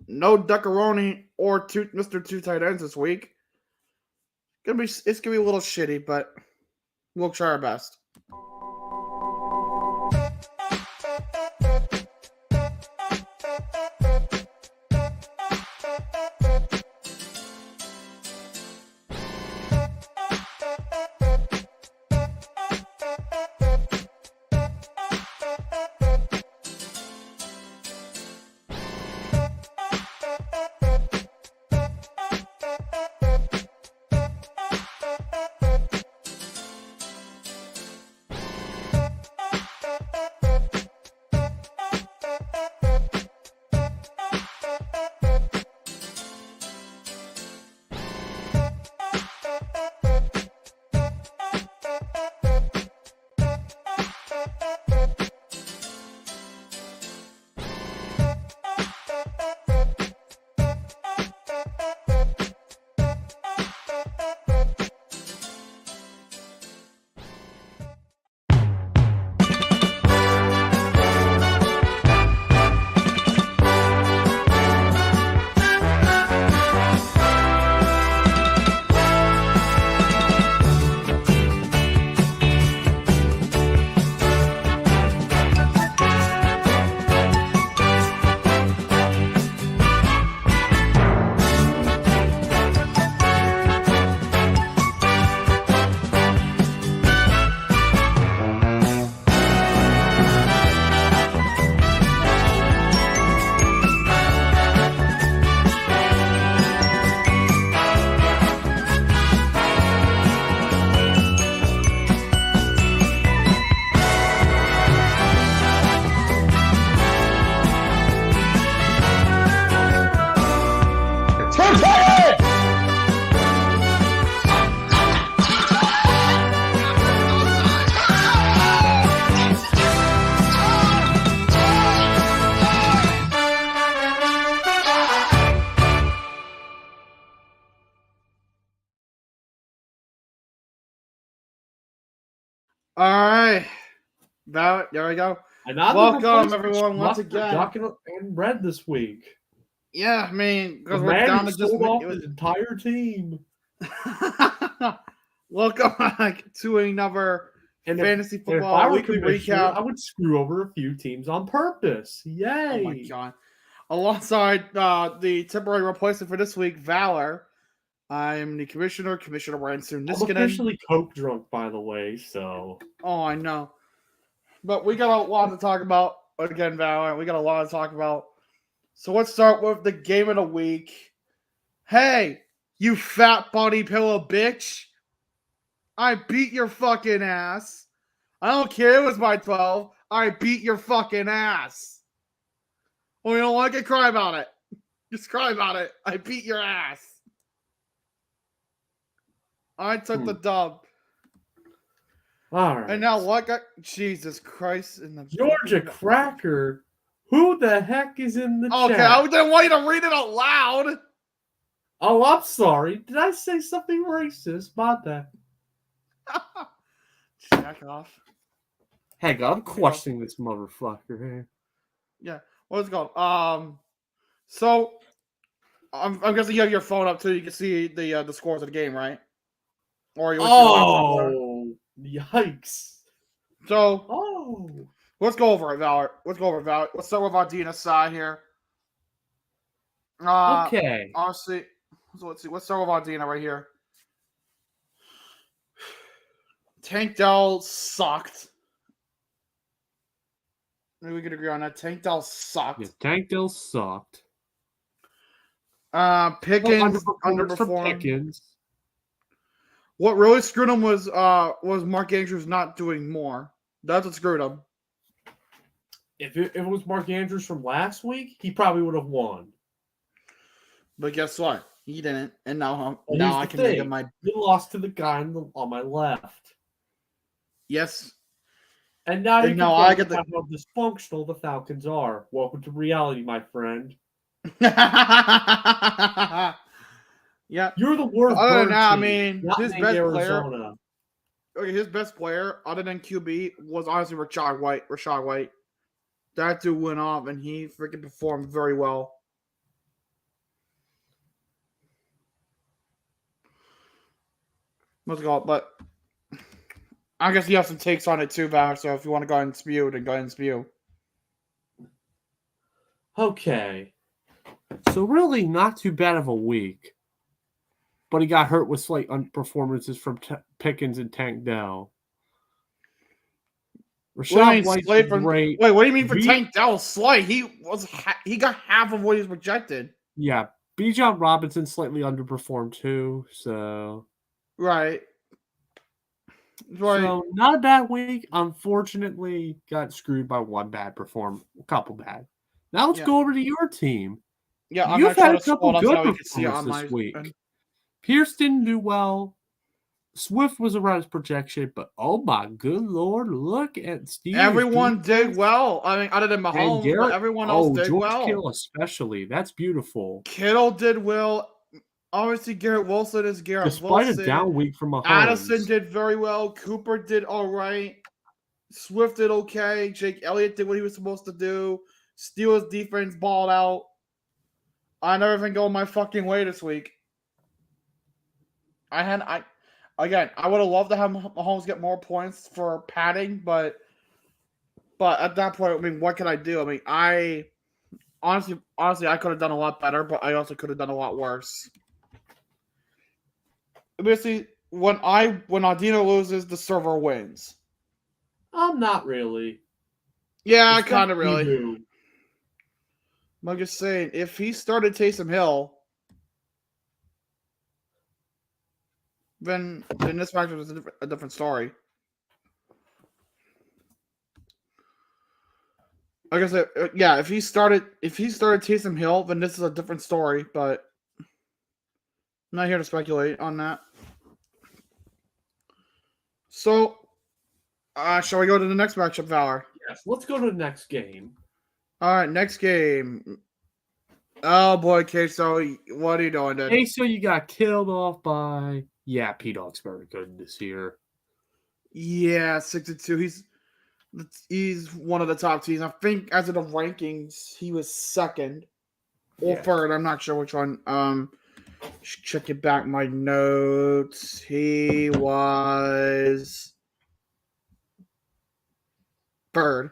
No Duckaroni or Mr. Two Tight Ends this week. It's gonna be a little shitty, but we'll try our best. All right, there we go. Welcome everyone once again. Duck and Red this week. Yeah, I mean, because we're down to just off his entire team. Welcome back to another fantasy football weekly recap. I would screw over a few teams on purpose. Yay! Oh my god! Alongside the temporary replacement for this week, Valor. I'm the Commissioner Ransom Niskanen. I'm officially coke drunk, by the way, so... Oh, I know. But we got a lot to talk about. Again, Valor, we got a lot to talk about. So let's start with the game of the week. Hey, you fat body pillow bitch. I beat your fucking ass. I don't care it was by 12. I beat your fucking ass. Well, you don't want to cry about it. Just cry about it. I beat your ass. I took the dub. All right. And now what got... Jesus Christ. In the Georgia Cracker. Who the heck is in the chat? Okay, I didn't want you to read it out loud. Oh, I'm sorry. Did I say something racist about that? Jack off. Hey, I'm questioning this motherfucker here. Yeah. What's it called? So I'm guessing you have your phone up too. You can see the scores of the game, right? Or you yikes! So let's go over it, Valor. Let's start with Ardina's side here. Okay. Honestly, so let's see. Let's start with Ardina right here. Tank Dell sucked. Maybe we could agree on that. Tank Dell sucked. Yeah, Tank Dell sucked. Pickens underperformed. Pickens. What really screwed him was Mark Andrews not doing more. That's what screwed him. If it was Mark Andrews from last week, he probably would have won. But guess what? He didn't, and now I can make him my. He lost to the guy on my left. Yes. And now I get how dysfunctional the Falcons are. Welcome to reality, my friend. Yeah, you're the worst. Other than that, I mean, his best player. Okay, his best player, other than QB, was honestly Rashad White. That dude went off, and he freaking performed very well. Let's go. But I guess you have some takes on it too, Val. So if you want to go ahead and spew, then go ahead and spew. Okay. So really not too bad of a week. But he got hurt with slight performances from Pickens and Tank Dell. Rashad White's great. Wait, what do you mean for Tank Dell? Slight. He got half of what he's projected. Yeah. Bijan Robinson slightly underperformed too. So Right. So not a bad week. Unfortunately, got screwed by one bad perform. A couple bad. Now let's go over to your team. Yeah, you've had a couple good performances this week. Pierce didn't do well. Swift was around his projection, but oh my good lord, look at Steve. Everyone did well. I mean, other than Mahomes, but everyone else did well. George Kittle especially. That's beautiful. Kittle did well. Obviously, Garrett Wilson is Garrett Despite Wilson. a down week from Mahomes. Addison did very well. Cooper did all right. Swift did okay. Jake Elliott did what he was supposed to do. Steelers defense balled out. I never even go my fucking way this week. I would have loved to have Mahomes get more points for padding, but at that point, I mean, what can I do? I mean, honestly, I could have done a lot better, but I also could have done a lot worse. Basically, when Audino loses, the server wins. Not really. Yeah, kind of really. I'm just saying, if he started Taysom Hill, then this match was a different story. Like I said, yeah, if he started Taysom Hill, then this is a different story. But I'm not here to speculate on that. So, shall we go to the next matchup, Valor? Yes, let's go to the next game. All right, next game. Oh boy, Queso, what are you doing, dude? Queso, you got killed off by P-Dog's very good this year. Yeah, 6-2. He's one of the top teams. I think as of the rankings, he was second or third. I'm not sure which one. Check it back my notes. He was third.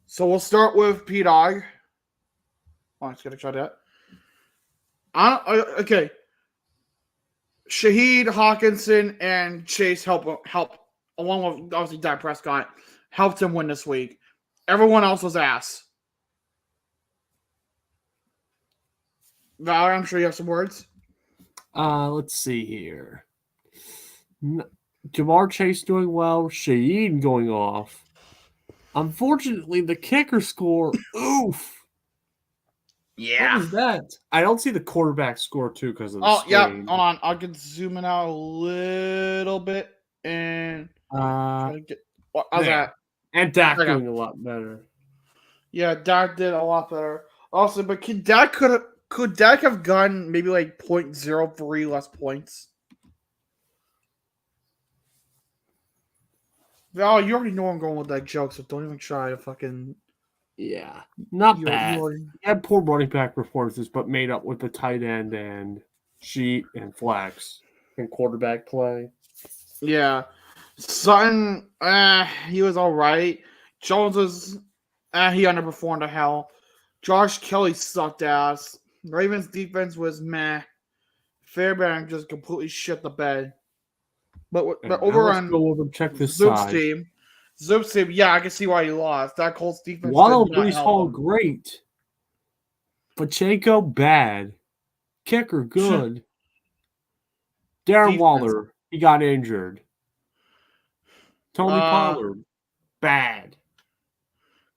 So we'll start with P-Dog. Oh, I just gotta try that. Okay. Shaheed, Hawkinson, and Chase help along with obviously Dak Prescott, helped him win this week. Everyone else was ass. Valor, I'm sure you have some words. Let's see here. Jamar Chase doing well. Shaheed going off. Unfortunately, the kicker score, oof. Yeah. What was that? I don't see the quarterback score, too, because of the screen. Yeah. Hold on. I can zoom in out a little bit and try to get... How's that? And Dak doing a lot better. Yeah, Dak did a lot better. Also, but could Dak have gotten maybe like 0.03 less points? Val, you already know I'm going with that joke, so don't even try to fucking... Yeah, not bad. He had poor running back performances, but made up with the tight end and sheet and flex and quarterback play. Yeah. Sutton, he was all right. Jones was, he underperformed to hell. Josh Kelly sucked ass. Ravens defense was meh. Fairbank just completely shit the bed. But over on go over and check this Zoop's team, yeah, I can see why he lost. That Colts defense. Waddle, Brees Hall, great. Pacheco, bad. Kicker, good. Darren Waller, he got injured. Tony Pollard, bad.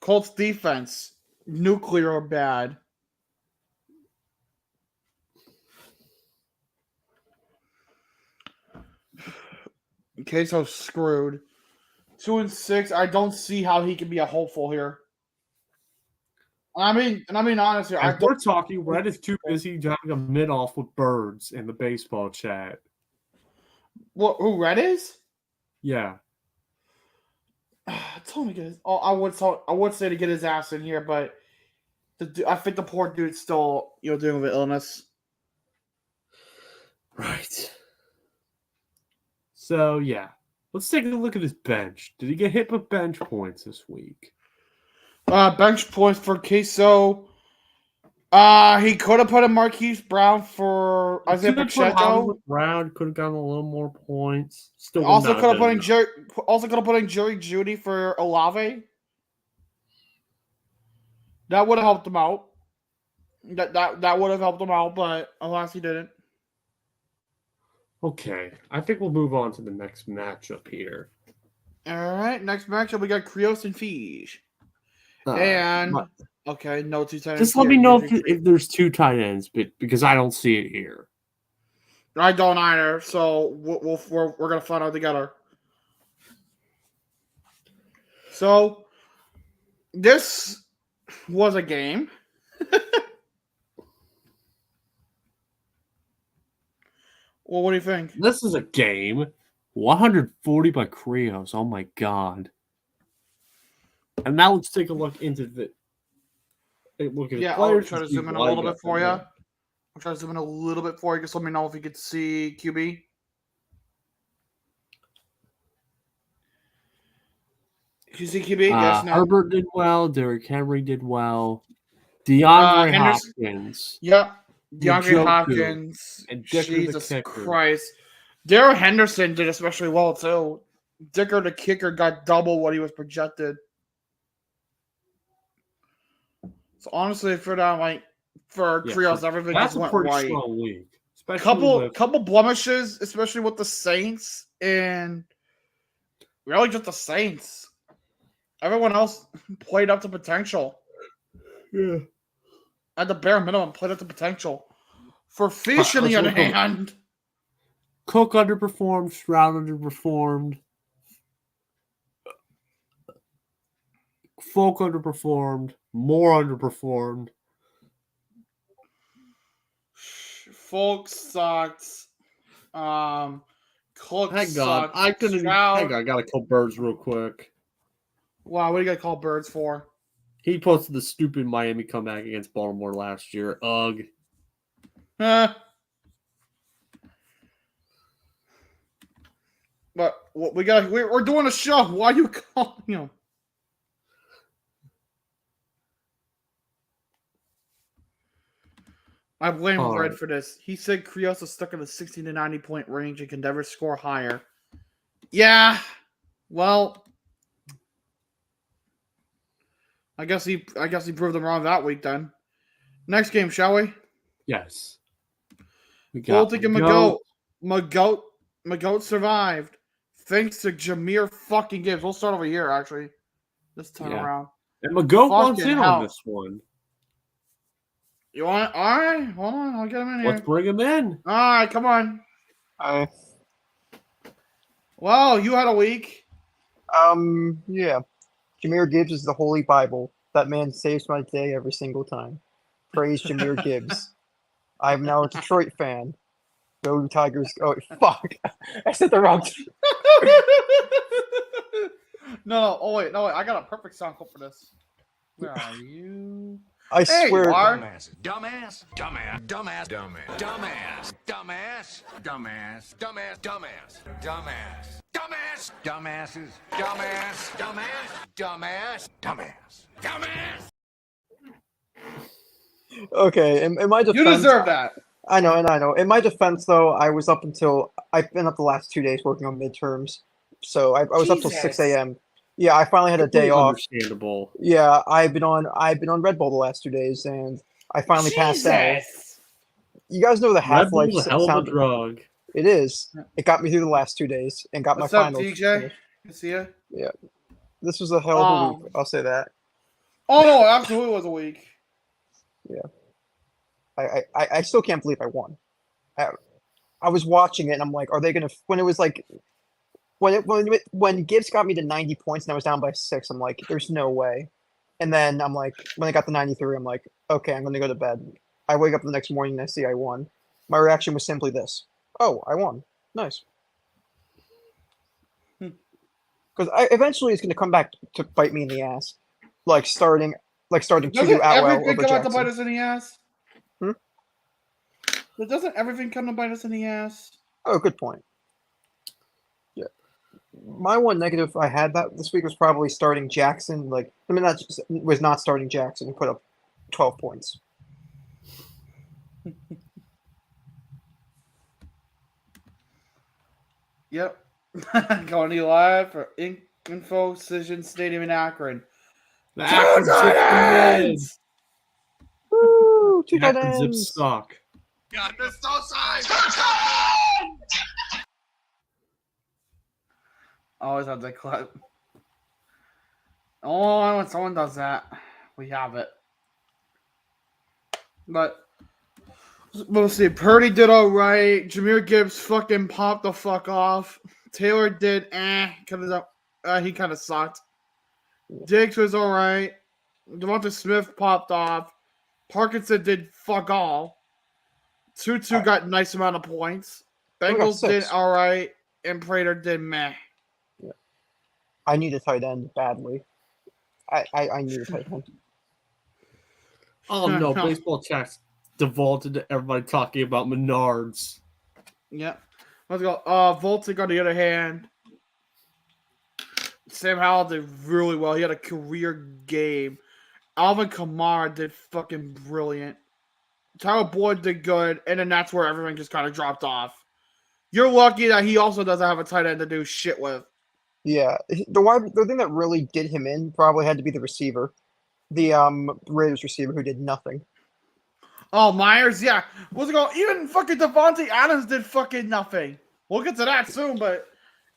Colts defense, nuclear bad. Queso screwed. 2-6. I don't see how he can be a hopeful here. I mean, honestly, we're talking. Red is too busy having a mid-off with birds in the baseball chat. What? Who Red is? Yeah. Tell me, guys. Oh, I would say to get his ass in here, but I think the poor dude's still dealing with illness. Right. So, yeah. Let's take a look at his bench. Did he get hit with bench points this week? Bench points for Queso. He could have put in Marquise Brown for Isaiah Pacheco. Brown could have gotten a little more points. Still also could have put in Jerry Judy for Olave. That would have helped him out. That would have helped him out, but alas, he didn't. Okay, I think we'll move on to the next matchup here. All right, next matchup we got Krios and Fish. Okay, no two tight ends. Just let me know if there's two tight ends, because I don't see it here. I don't either. So we're gonna find out together. So this was a game. Well, what do you think? This is a game. 140 by Krios. Oh my god. And now let's take a look into the. I'll try to zoom in a little bit for you. I'll try to zoom in a little bit for you. Just let me know if you could see QB. You see QB? Yes, no. Herbert did well. Derrick Henry did well. DeAndre Hopkins. Yep. DeAndre Hopkins. And Jesus Christ. Darrell Henderson did especially well, too. Dicker the kicker got double what he was projected. So honestly, for Krios, everything just went right. That's a pretty strong week. Couple blemishes, especially with the Saints, and really just the Saints. Everyone else played up to potential. Yeah. At the bare minimum, played up to potential. For Fish, on the other hand, Cook underperformed, Stroud underperformed. Folk underperformed. More underperformed. Folk sucked. Cook hang sucked. on. Hang on. I gotta call Birds real quick. Wow, what do you gotta call Birds for? He posted the stupid Miami comeback against Baltimore last year. Ugh. But what we're doing a show. Why are you calling him? I blame Red for this. He said Krios is stuck in the 60 to 90 point range and can never score higher. Yeah. Well, I guess he proved them wrong that week then. Next game, shall we? Yes. We got Magoat survived. Thanks to Jameer fucking Gibbs. We'll start over here, actually. This time around. And Magoat wants in on this one. You want it? All right. Hold on. I'll get him in here. Let's bring him in. All right. Come on. Hi. Well, you had a week. Yeah. Jameer Gibbs is the Holy Bible. That man saves my day every single time. Praise Jameer Gibbs. I'm now a Detroit fan. Go Tigers. Oh, fuck. I said the wrong team. No. Oh, wait. No, wait. I got a perfect sound clip for this. Where are you? I swear. Dumbass. Dumbass. Dumbass. Dumbass. Dumbass. Dumbass. Dumbass. Dumbass. Dumbass. Dumbass. Dumbass. Dumbasses. Dumbass. Dumbass. Dumbass. Dumbass. Okay, in my defense, you deserve that. I know. In my defense, though, I've been up the last 2 days working on midterms, so I was up till 6 a.m. Yeah, I finally had a day off. Understandable. Yeah, I've been on Red Bull the last 2 days, and I finally passed out. You guys know the Half-Life Red Bull's a hell of a drug. It is. It got me through the last 2 days and got What's my up, finals. DJ? Finished. Good to see you. Yeah, this was a hell of a week. I'll say that. Oh no, absolutely was a week. Yeah. I still can't believe I won. I was watching it and I'm like, are they gonna? When it was like, when Gibbs got me to 90 points and I was down by 6, I'm like, there's no way. And then I'm like, when I got to 93, I'm like, okay, I'm gonna go to bed. I wake up the next morning and I see I won. My reaction was simply this: oh, I won. Nice. Because eventually it's gonna come back to bite me in the ass, like starting to do Atwell over Everything come out to Jackson. bite us in the ass? But doesn't everything come to bite us in the ass? Oh, good point. My one negative I had that this week was probably starting Jackson. Was not starting Jackson and put up 12 points. Yep. Going to live for Info Cision Stadium in Akron. The Akron Zips Woo! Two the tight Akron Zips ends. suck. God, this so side. Always have to clip. Oh, when someone does that, we have it. But we'll see. Purdy did all right. Jahmyr Gibbs fucking popped the fuck off. Taylor did he kind of sucked. Diggs was all right. Devonta Smith popped off. Parkinson did fuck all. Tutu got a nice amount of points. Bengals did all right, and Prater did meh. Yeah. I need a tight end badly. I need a tight end. Oh no, baseball chats devolved into everybody talking about Menards. Yeah. Let's go. Voltic on the other hand. Sam Howell did really well. He had a career game. Alvin Kamara did fucking brilliant. Tyler Boyd did good, and then that's where everything just kind of dropped off. You're lucky that he also doesn't have a tight end to do shit with. Yeah, the thing that really did him in probably had to be the receiver, the Raiders receiver who did nothing. Oh, Myers, yeah. What's it called? Even fucking Devontae Adams did fucking nothing. We'll get to that soon, but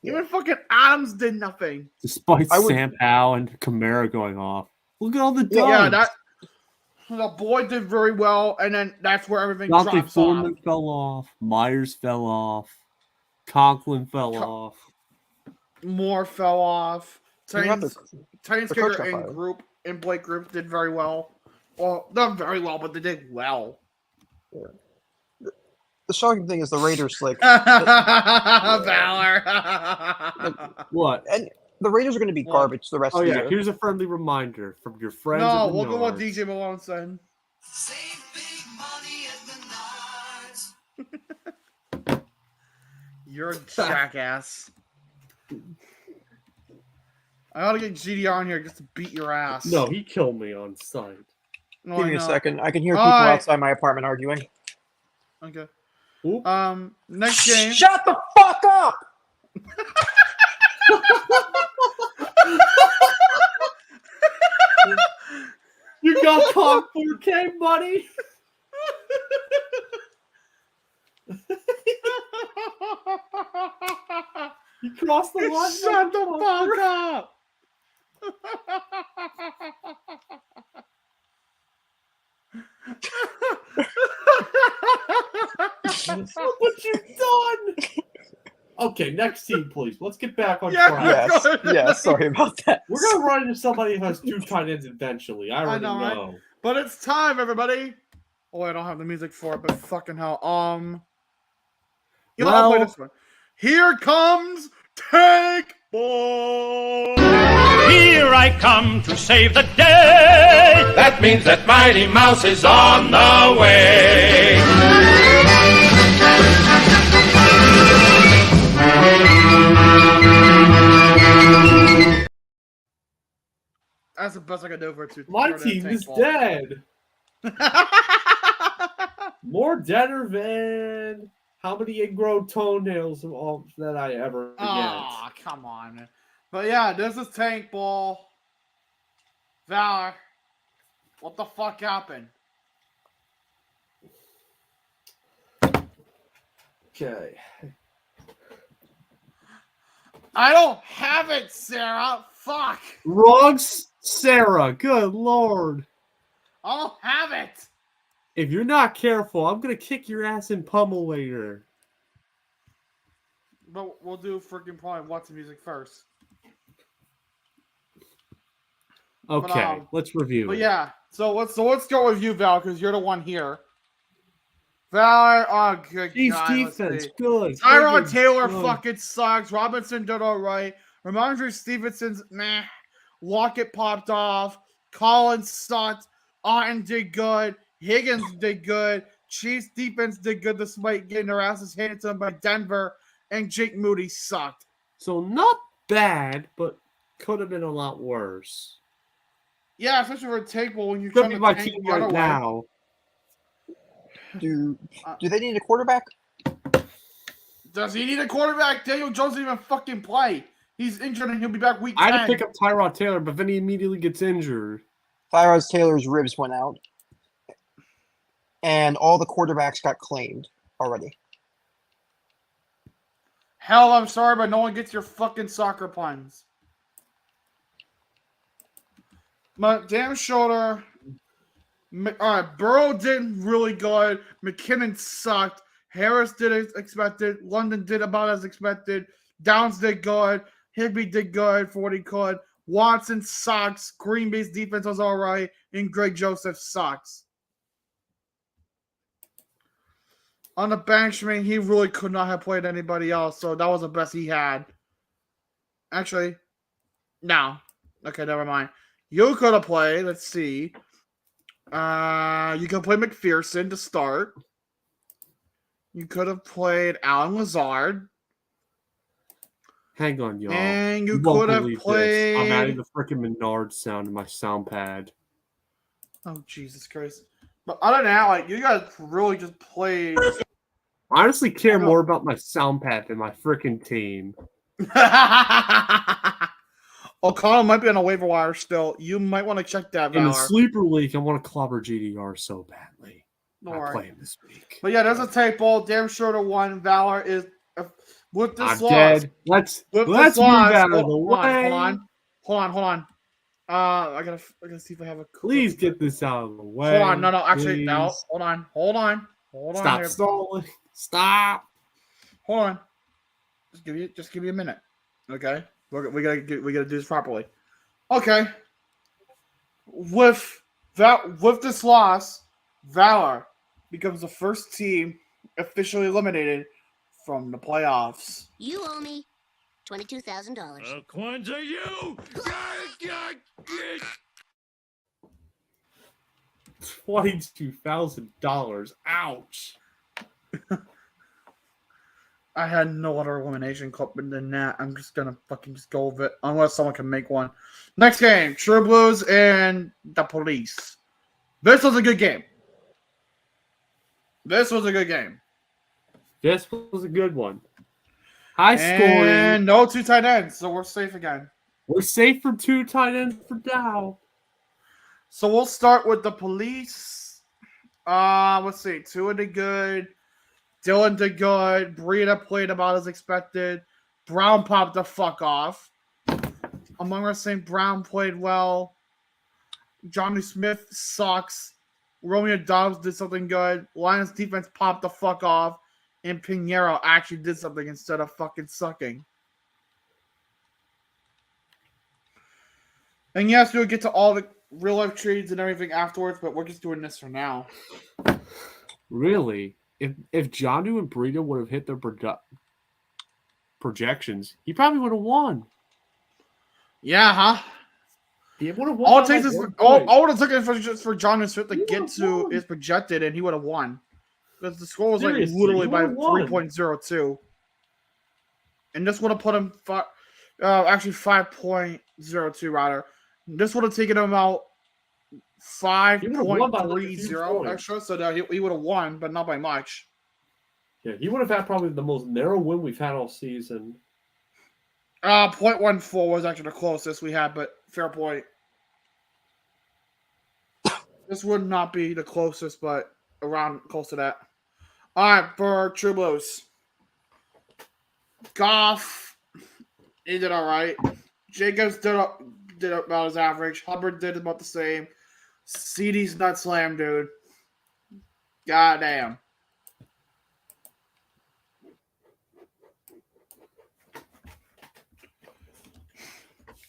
even fucking Adams did nothing. Despite Sam Howell and Kamara going off. Look at all the duds. Yeah, the boy did very well, and then that's where everything Dante drops Foreman off. fell off. Myers fell off. Conklin fell off. Moore fell off. Titans kicker and Blake Group did very well. Well, not very well, but they did well. Yeah. The shocking thing is the Raiders, Valor. What? And the Raiders are going to be garbage the rest of the year. Here's a friendly reminder from your friends. No, we'll go what DJ Malone said. Save big money at Menards. You're a jackass. I ought to get GDR in here just to beat your ass. No, he killed me on sight. No, Give me a second. I can hear people outside my apartment arguing. Okay. Oop. Next game. Shut the fuck up! You got caught 4K, buddy. You crossed the line. Shut the fuck up! Look what you've done. Okay, next team, please. Let's get back on track. Yes, sorry about that. We're going to run into somebody who has 2 tight ends eventually. I already know. Right? But it's time, everybody. Oh, I don't have the music for it, but fucking hell. I'll play this one. Here comes Tank Boy. Here I come to save the day. That means that Mighty Mouse is on the way. That's the best I can do for it. My team is dead. More deader than how many ingrown toenails that I ever get. Oh, come on, man. But yeah, this is Tank Ball. Valor, what the fuck happened? Okay. I don't have it, Sarah. Fuck. Wrong, Sarah. Good lord. I don't have it. If you're not careful, I'm gonna kick your ass in pummel later. But we'll do freaking probably what's the music first. Okay, let's review. But yeah, so let's go with you, Val, because you're the one here. Val, oh good Chiefs God, defense, good. Tyrod Taylor fucking sucks. Robinson did all right. Ramondre Stevenson's meh. Lockett popped off. Collins sucked. Otten did good. Higgins did good. Chiefs defense did good despite getting their asses handed to them by Denver. And Jake Moody sucked. So not bad, but could have been a lot worse. Yeah, especially for a table when you're Could trying be to my tank team the other right way. now. Do they need a quarterback? Does he need a quarterback? Daniel Jones didn't even fucking play. He's injured and he'll be back week 10. I had to pick up Tyrod Taylor, but then he immediately gets injured. Tyrod Taylor's ribs went out. And all the quarterbacks got claimed already. Hell, I'm sorry, but no one gets your fucking soccer puns. My damn shoulder. Alright, Burrow did really good. McKinnon sucked. Harris did as expected. London did about as expected. Downs did good. Higby did good for what he could. Watson sucks. Green Bay's defense was alright. And Greg Joseph sucks. On the bench, I mean, he really could not have played anybody else, so that was the best he had. Actually, no. Okay, never mind. You could have played, let's see. You could play McPherson to start. You could have played Alan Lazard. Hang on, y'all. And you won't could have believe played. this. I'm adding the freaking Menard sound to my sound pad. Oh, Jesus Christ. But other than that, like, you guys really just played. I honestly care more about my sound pad than my freaking team. O'Connell might be on a waiver wire still. You might want to check that, Valor. In the sleeper league, I want to clobber GDR so badly. I play him this week. But yeah, there's a tape ball. Damn sure to one. Valor is with this I'm loss. dead. Let's move out of the way. Hold on. I gotta see if I have a. Please get this out of the way. Hold on. No. Actually, please. no. Hold on. Stop stalling. Stop. Hold on. Just give me a minute. Okay. We gotta do this properly. Okay. With this loss, Valor becomes the first team officially eliminated from the playoffs. You owe me $22,000. Kwanzaa, you! $22,000. Ouch. I had no other elimination clip than that. I'm just gonna fucking just go with it. Unless someone can make one. Next game, True Blues and the Police. This was a good game. This was a good one. High scoring. And no two tight ends, so we're safe again. We're safe for two tight ends for Dow. So we'll start with the Police. Let's see. Tua did good. Dylan did good. Breida played about as expected. Brown popped the fuck off. Among us saying Brown played well. Johnny Smith sucks. Romeo Dobbs did something good. Lions defense popped the fuck off. And Pinheiro actually did something instead of fucking sucking. And yes, we'll get to all the real life trades and everything afterwards, but we're just doing this for now. Really? If Jondu and Breida would have hit their projections, he probably would have won. Yeah, huh? He would have won. All it takes is all it took is for Jondu Smith to get to his projected, and he would have won. Because the score was like literally by 3.02. And this would have put him actually 5.02 rather. This would have taken him out 5.30 extra, so that he would have won, but not by much. Yeah, he would have had probably the most narrow win we've had all season. 0.14 was actually the closest we had, but fair point. This would not be the closest, but around close to that. All right, for True Blues. Goff, he did all right. Jacobs did about his average. Hubbard did about the same. CD's nut slam, dude. Goddamn.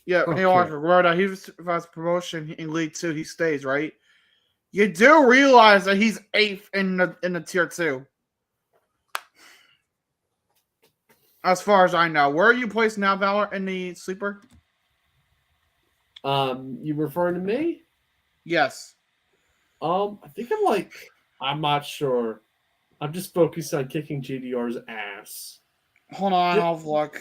Yeah, okay. Hey, Roberto, he was promotion in League 2. He stays, right? You do realize that he's 8th in the Tier 2. As far as I know. Where are you placed now, Valor, in the sleeper? You referring to me? Yes. I think I'm not sure. I'm just focused on kicking GDR's ass. Hold on, I'll look.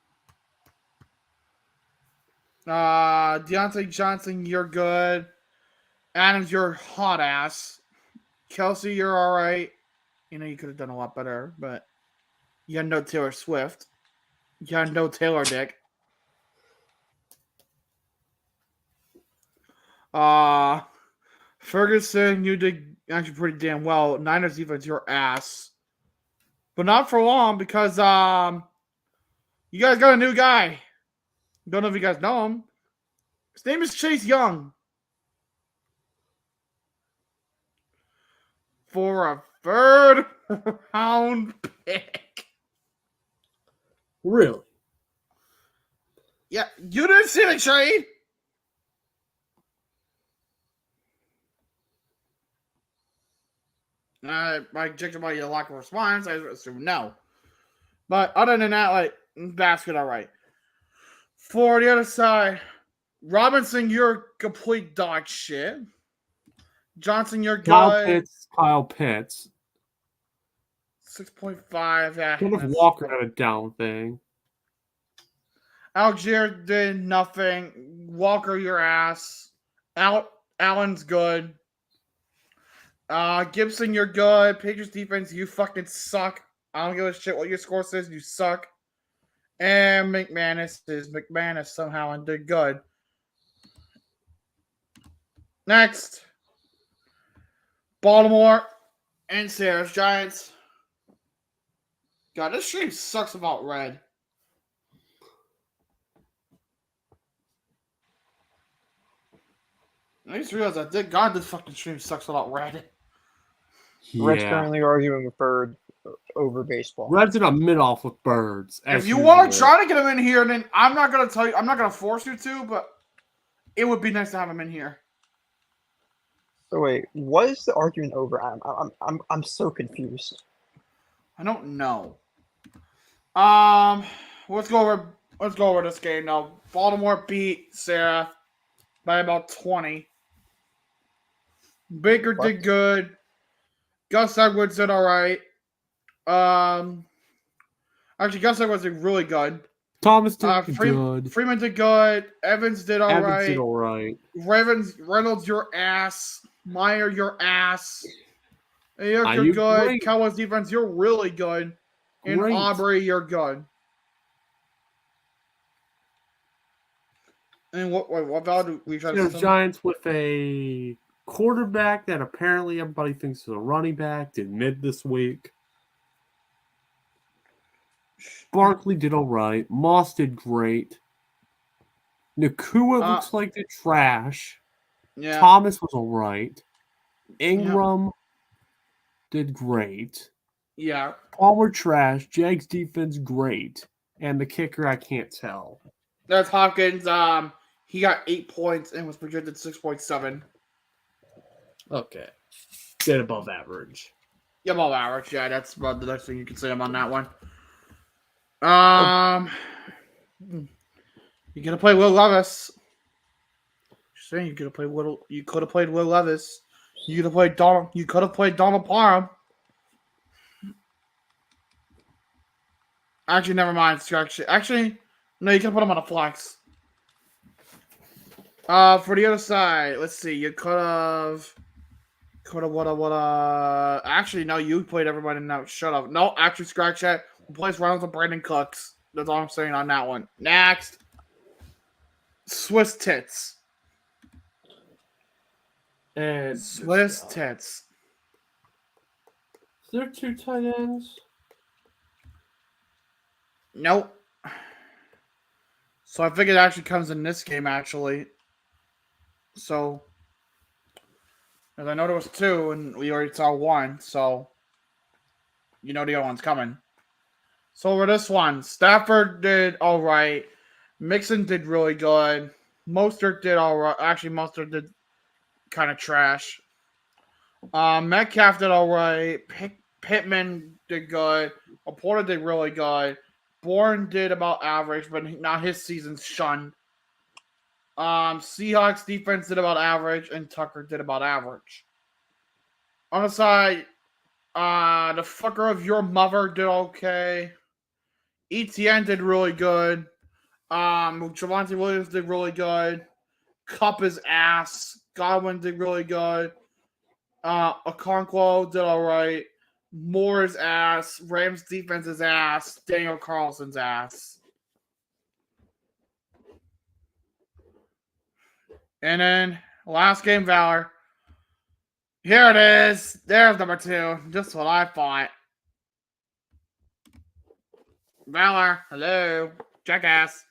Deontay Johnson, you're good. Adams, you're hot ass. Kelsey, you're all right. You know, you could have done a lot better, but you had no Taylor Swift. You had no Taylor Dick. Ferguson, you did actually pretty damn well. Niners defense, your ass. But not for long because you guys got a new guy. Don't know if you guys know him. His name is Chase Young. For a third round pick. Really? Yeah, you didn't see the trade. I checked about your lack of response. I assume no. But other than that, like, basket, all right. For the other side, Robinson, you're complete dog shit. Johnson, you're good. Kyle Pitts. 6.5. Yeah. Kenneth Walker had a down thing. Algier did nothing. Walker, your ass. Allen's good. Gibson, you're good. Patriots defense, you fucking suck. I don't give a shit what your score says. You suck. And McManus somehow and did good. Next. Baltimore and Sarah's Giants. God, this stream sucks about red. I just realized that. God, this fucking stream sucks about red. Yeah. Red's currently arguing with Bird over baseball. Red's in a mid-off with Birds. If you want to try to get him in here, then I'm not going to tell you. I'm not going to force you to, but it would be nice to have him in here. So wait, what is the argument over? I'm so confused. I don't know. Let's go over this game now. Baltimore beat Sarah by about 20. Baker did good. Gus Edwards did all right. Actually, Gus Edwards did really good. Thomas did good. Freeman did good. Evans did all right. Reynolds, your ass. Meyer, your ass. You're good. Great. Cowboys defense, you're really good. And great. Aubrey, you're good. And what value do we try to Giants with a quarterback that apparently everybody thinks is a running back did mid this week. Barkley did all right. Moss did great. Nakua looks like the trash. Yeah. Thomas was all right. Ingram did great. Yeah. Palmer trash. Jags defense great. And the kicker, I can't tell. That's Hopkins. He got 8 points and was projected 6.7. Okay. Bit above average. Yeah, above average. Yeah, that's about the next thing you can say on that one. You gotta play Will Levis. Just saying, you could have played Will Levis. You could have played Donald. You could have played Donald Parham. Actually, never mind. Actually, no, you can put him on a flex. For the other side, let's see. You could have. Actually, no, you played everybody now. Shut up. No, actually, scratch that. Replace Reynolds with Brandon Cooks. That's all I'm saying on that one. Next. Swiss tits. And Swiss tits. Is there 2 tight ends? Nope. So I think it actually comes in this game, actually. So, as I know there was 2, and we already saw 1, so you know the other one's coming. So for this one, Stafford did all right. Mixon did really good. Mostert did all right. Actually, Mostert did kind of trash. Metcalf did all right. Pittman did good. Laporta did really good. Bourne did about average, but now his season's shunned. Seahawks defense did about average, and Tucker did about average. On the side, the fucker of your mother did okay. ETN did really good. Javonte Williams did really good. Cup is ass. Godwin did really good. Okonkwo did all right. Moore's ass. Rams defense is ass. Daniel Carlson's ass. And then last game, Valor. Here it is. There's number 2. Just what I thought. Valor, hello. Jackass.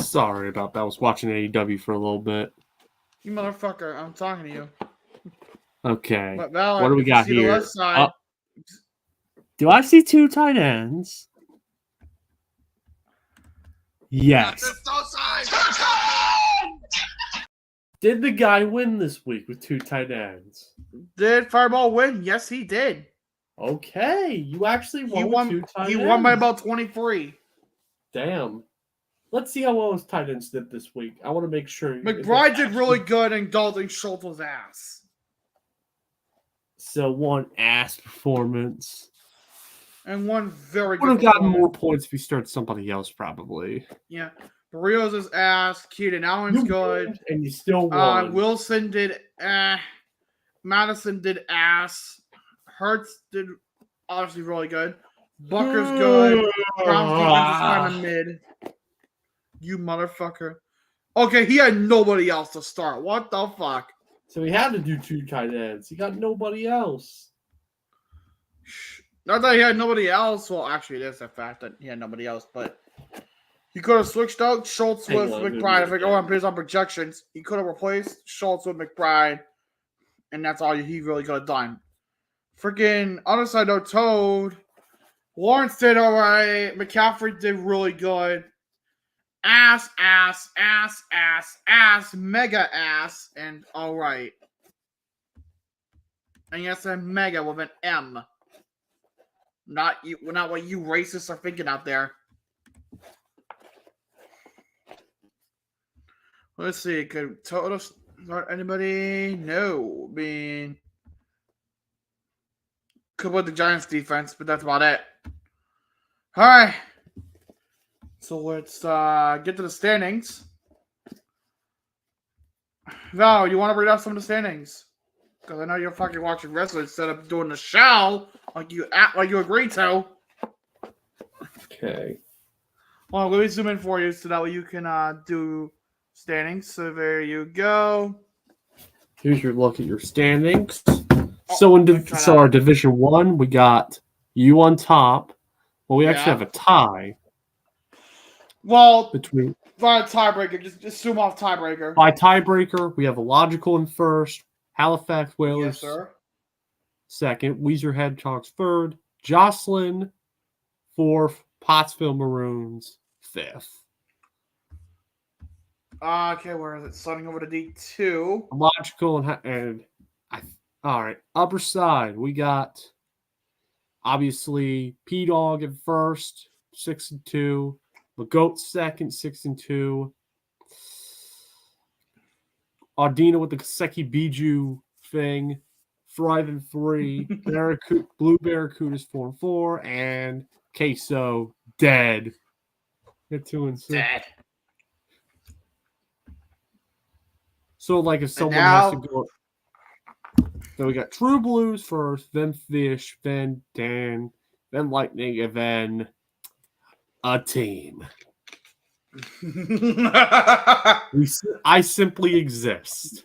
Sorry about that. I was watching AEW for a little bit. You motherfucker. I'm talking to you. Okay. But Valor, What do we got see here? The left side. Do I see 2 tight ends? Yes. Did the guy win this week with 2 tight ends? Did Fireball win? Yes, he did. Okay. You actually won with 2 tight ends. He won by about 23. Damn. Let's see how well his tight ends did this week. I want to make sure. McBride did really good, and Dalton Schultz was ass. So one ass performance. And one very good. Would have gotten more points if he started somebody else, probably. Yeah. Barrios is ass. Keenan Allen's good. And you still won. Wilson did Madison did ass. Hurts did obviously really good. Bucker's good. Brown's defense is kind of mid. You motherfucker. Okay, he had nobody else to start. What the fuck? So he had to do 2 tight ends. He got nobody else. Not that he had nobody else. Well, actually, it is a fact that he had nobody else, but he could have switched out Schultz with McBride. If I go on based on projections, he could have replaced Schultz with McBride, and that's all he really could have done. Freaking other side though, Toad. Lawrence did all right. McCaffrey did really good. Ass, mega ass, and all right. And yes, a mega with an M. Not what you racists are thinking out there. Let's see. Could Total start anybody? No. I mean, could put the Giants defense, but that's about it. All right. So let's get to the standings. Val, you want to read out some of the standings? Because I know you're fucking watching wrestling instead of doing the show like you agreed to. Okay. Well, let me zoom in for you so that way you can do standings. So there you go. Here's your look at your standings. So our Division 1, we got you on top. Well, we actually have a tie. Well, between by a tiebreaker, just zoom off tiebreaker. By tiebreaker, we have Illogical in first, Halifax Whalers second, Weezer Hedgehogs third, Jocelyn fourth, Pottsville Maroons fifth. Okay, where is it? Starting over to D2. Illogical all right, upper side, we got obviously P-Dog in first, 6-2. McGoat second, 6-2. Ardina with the Kaseki Biju thing, Thrive 3. Blue Barracuda's 4-4, and Queso dead. Get 2-6. Dead. So, like, if someone has to go, so we got True Blues first, then Fish, then Dan, then Lightning, and then a team. I simply exist.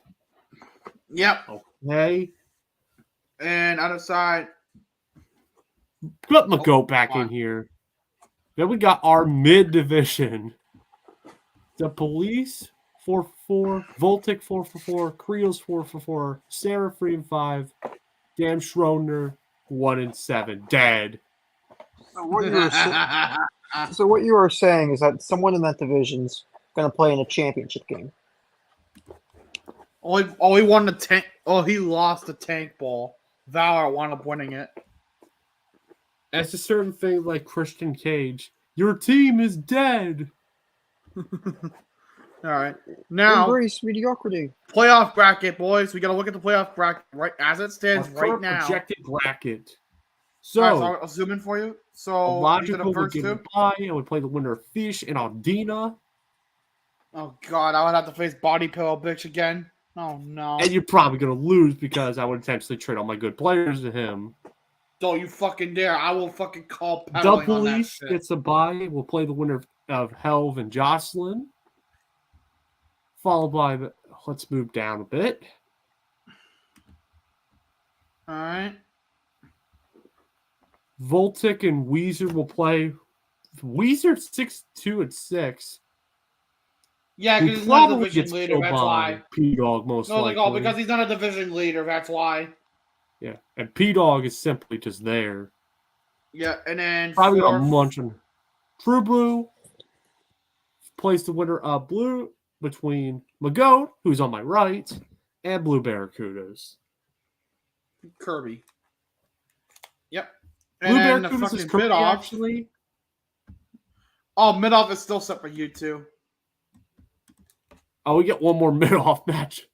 Yep. Okay. And other side. Put McGoat back in here. Then we got our mid division. The Police 4-4, Voltic 4-4, Creels 4-4, Sarah 3-5, Dan Schroeder 1-7, dead. So what you are saying is that someone in that division's going to play in a championship game. He won the tank. Oh, he lost the tank ball. Valor wound up winning it. That's a certain thing like Christian Cage. Your team is dead. All right. Now, embrace mediocrity. Playoff bracket, boys. We got to look at the playoff bracket right as it stands right now. Projected bracket. So, All right, so I'll zoom in for you. So these are the illogical would first get a two. bye and would play the winner of Fish and Aldina. Oh god, I would have to face Body Pillow Bitch again. Oh no. And you're probably going to lose because I would intentionally trade all my good players to him. Don't you fucking dare. I will fucking call Dub pedaling on that Police shit. gets a bye. We'll play the winner of Helv and Jocelyn. Followed by the. Let's move down a bit. Alright. Voltic and Weezer will play. Weezer 6-2 and 6. Yeah, Who because he's not a probably division gets leader, killed that's by why. P-Dog most No, likely. because he's not a division leader, that's why. Yeah, and P-Dog is simply just there. Yeah, and then Probably fourth, gonna munch on True Blue. Plays the winner of Blue between Magoat, who's on my right, and Blue Barracudas. Kirby. Yep. Blue And then the Barracudas is fucking Kirby, mid-off. actually. Oh, mid-off is still set for you, too. Oh, we get one more mid-off match.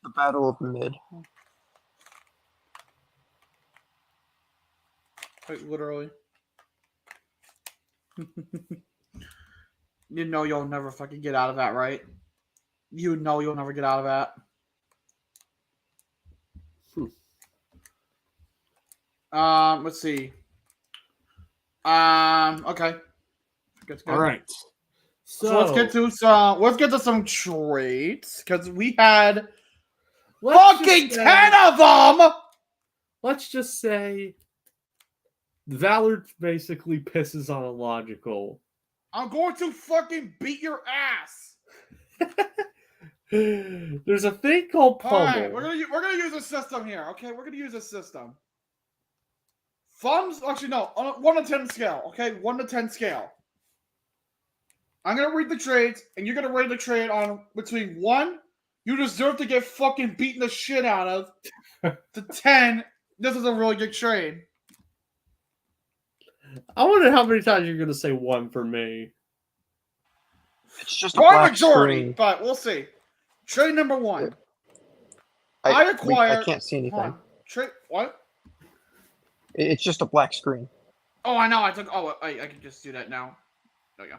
The Battle of Mid. Like, literally. You know you'll never fucking get out of that, right? You know you'll never get out of that. Let's see. Okay. Good. All right. So let's get to some trades because we had fucking 10 of them. Let's just say Valor basically pisses on illogical. I'm going to fucking beat your ass. There's a thing called pummel. All right, we're gonna use a system here. Okay, we're gonna use a system. Thumbs, actually no, on a 1 to 10 scale. Okay, 1 to 10 scale. I'm gonna read the trades, and you're gonna rate the trade on between 1, you deserve to get fucking beaten the shit out of, to 10, this is a really good trade. I wonder how many times you're going to say 1 for me. It's just a One black majority, screen. but we'll see. Trade number 1. I I acquired. can't see anything. Hold on. Trade what? It's just a black screen. Oh, I know. I can just do that now. There we go.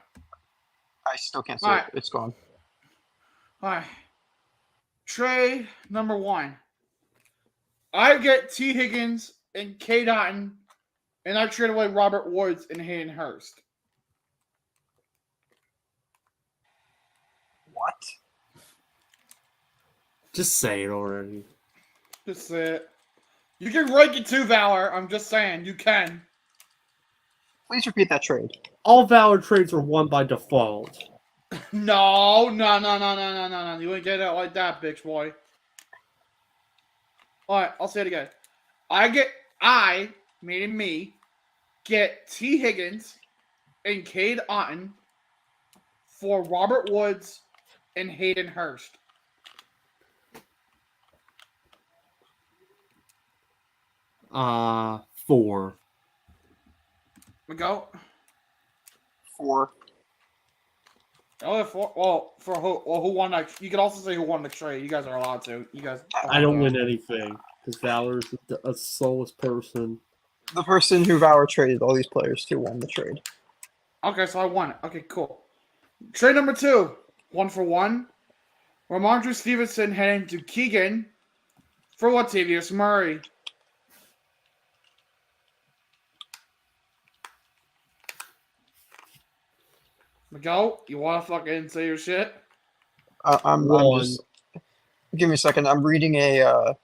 I still can't see Alright. it. It's gone. All right. Trade number 1. I get T. Higgins and K. Dotton, and I trade away Robert Woods and Hayden Hurst. What? Just say it already. Just it. You can rank it too, Valor. I'm just saying. You can. Please repeat that trade. All Valor trades are won by default. No. You ain't get it like that, bitch boy. Alright, I'll say it again. Meaning me, get T. Higgins and Cade Otton for Robert Woods and Hayden Hurst. Four. We go. 4. Oh, 4. Well, for who? Well, who won that? You can also say who won the trade. You guys are allowed to. You guys. I don't win anything because Valor is a soulless person. The person who Valor traded all these players to won the trade. Okay, so I won it. Okay, cool. Trade number 2. 1 for 1. Ramondre Stevenson heading to Keegan for Latavius Murray. Miguel, you want to fucking say your shit? I'm just. Give me a second. I'm reading a.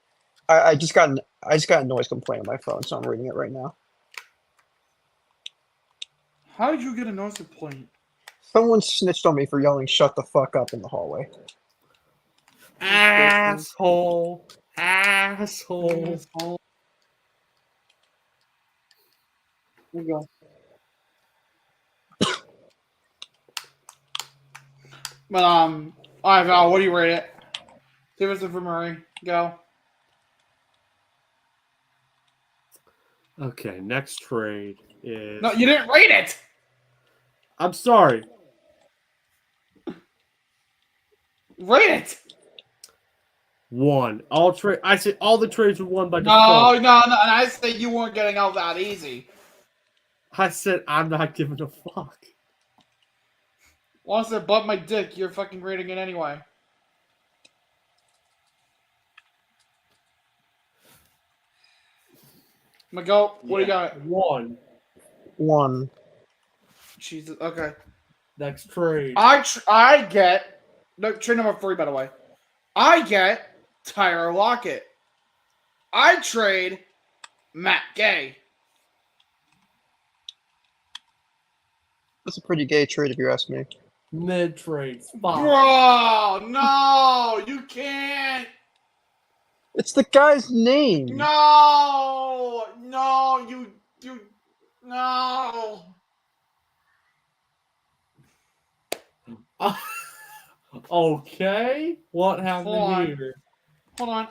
I just got a noise complaint on my phone, so I'm reading it right now. How did you get a noise complaint? Someone snitched on me for yelling "shut the fuck up" in the hallway. Asshole. Here we go. But all right, Val, what do you rate it? Stevenson for Murray. Go. Okay, next trade is. No, you didn't rate it. I'm sorry. Rate it. One. I said all the trades were won by No, default. no, no. And I said you weren't getting out that easy. I said I'm not giving a fuck. Well, I said, but my dick, you're fucking rating it anyway. Miguel, what do you got? One. Jesus. Okay. Next trade. I get no trade number 3, by the way. I get Tyler Lockett. I trade Matt Gay. That's a pretty gay trade if you ask me. Mid trade. Bro, no, you can't. It's the guy's name. No, you, no. Okay. What happened Hold on. here? Hold on.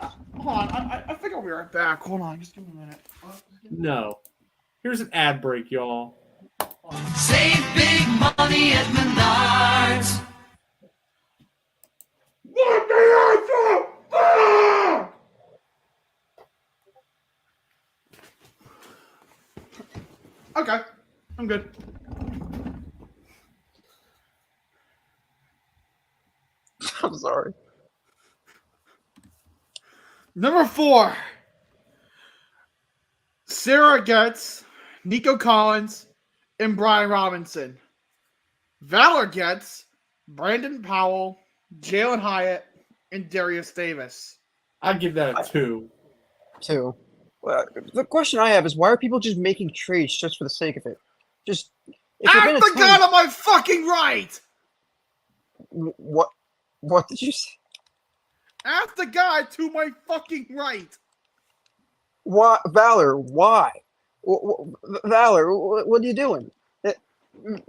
I think I'll be right back. Hold on, just give me a minute. No. Here's an ad break, y'all. Save big money at Menards. What the answer? Okay, I'm good. I'm sorry. Number 4. Sarah gets Nico Collins and Brian Robinson. Valor gets Brandon Powell, Jalen Hyatt, and Darius Davis. I'd give that a 2. 2. Well, the question I have is why are people just making trades just for the sake of it? Just if you're Ask gonna the guy on my fucking right! what? What did you say? Ask the guy to my fucking right! Why, Valor? Why? Valor, what are you doing?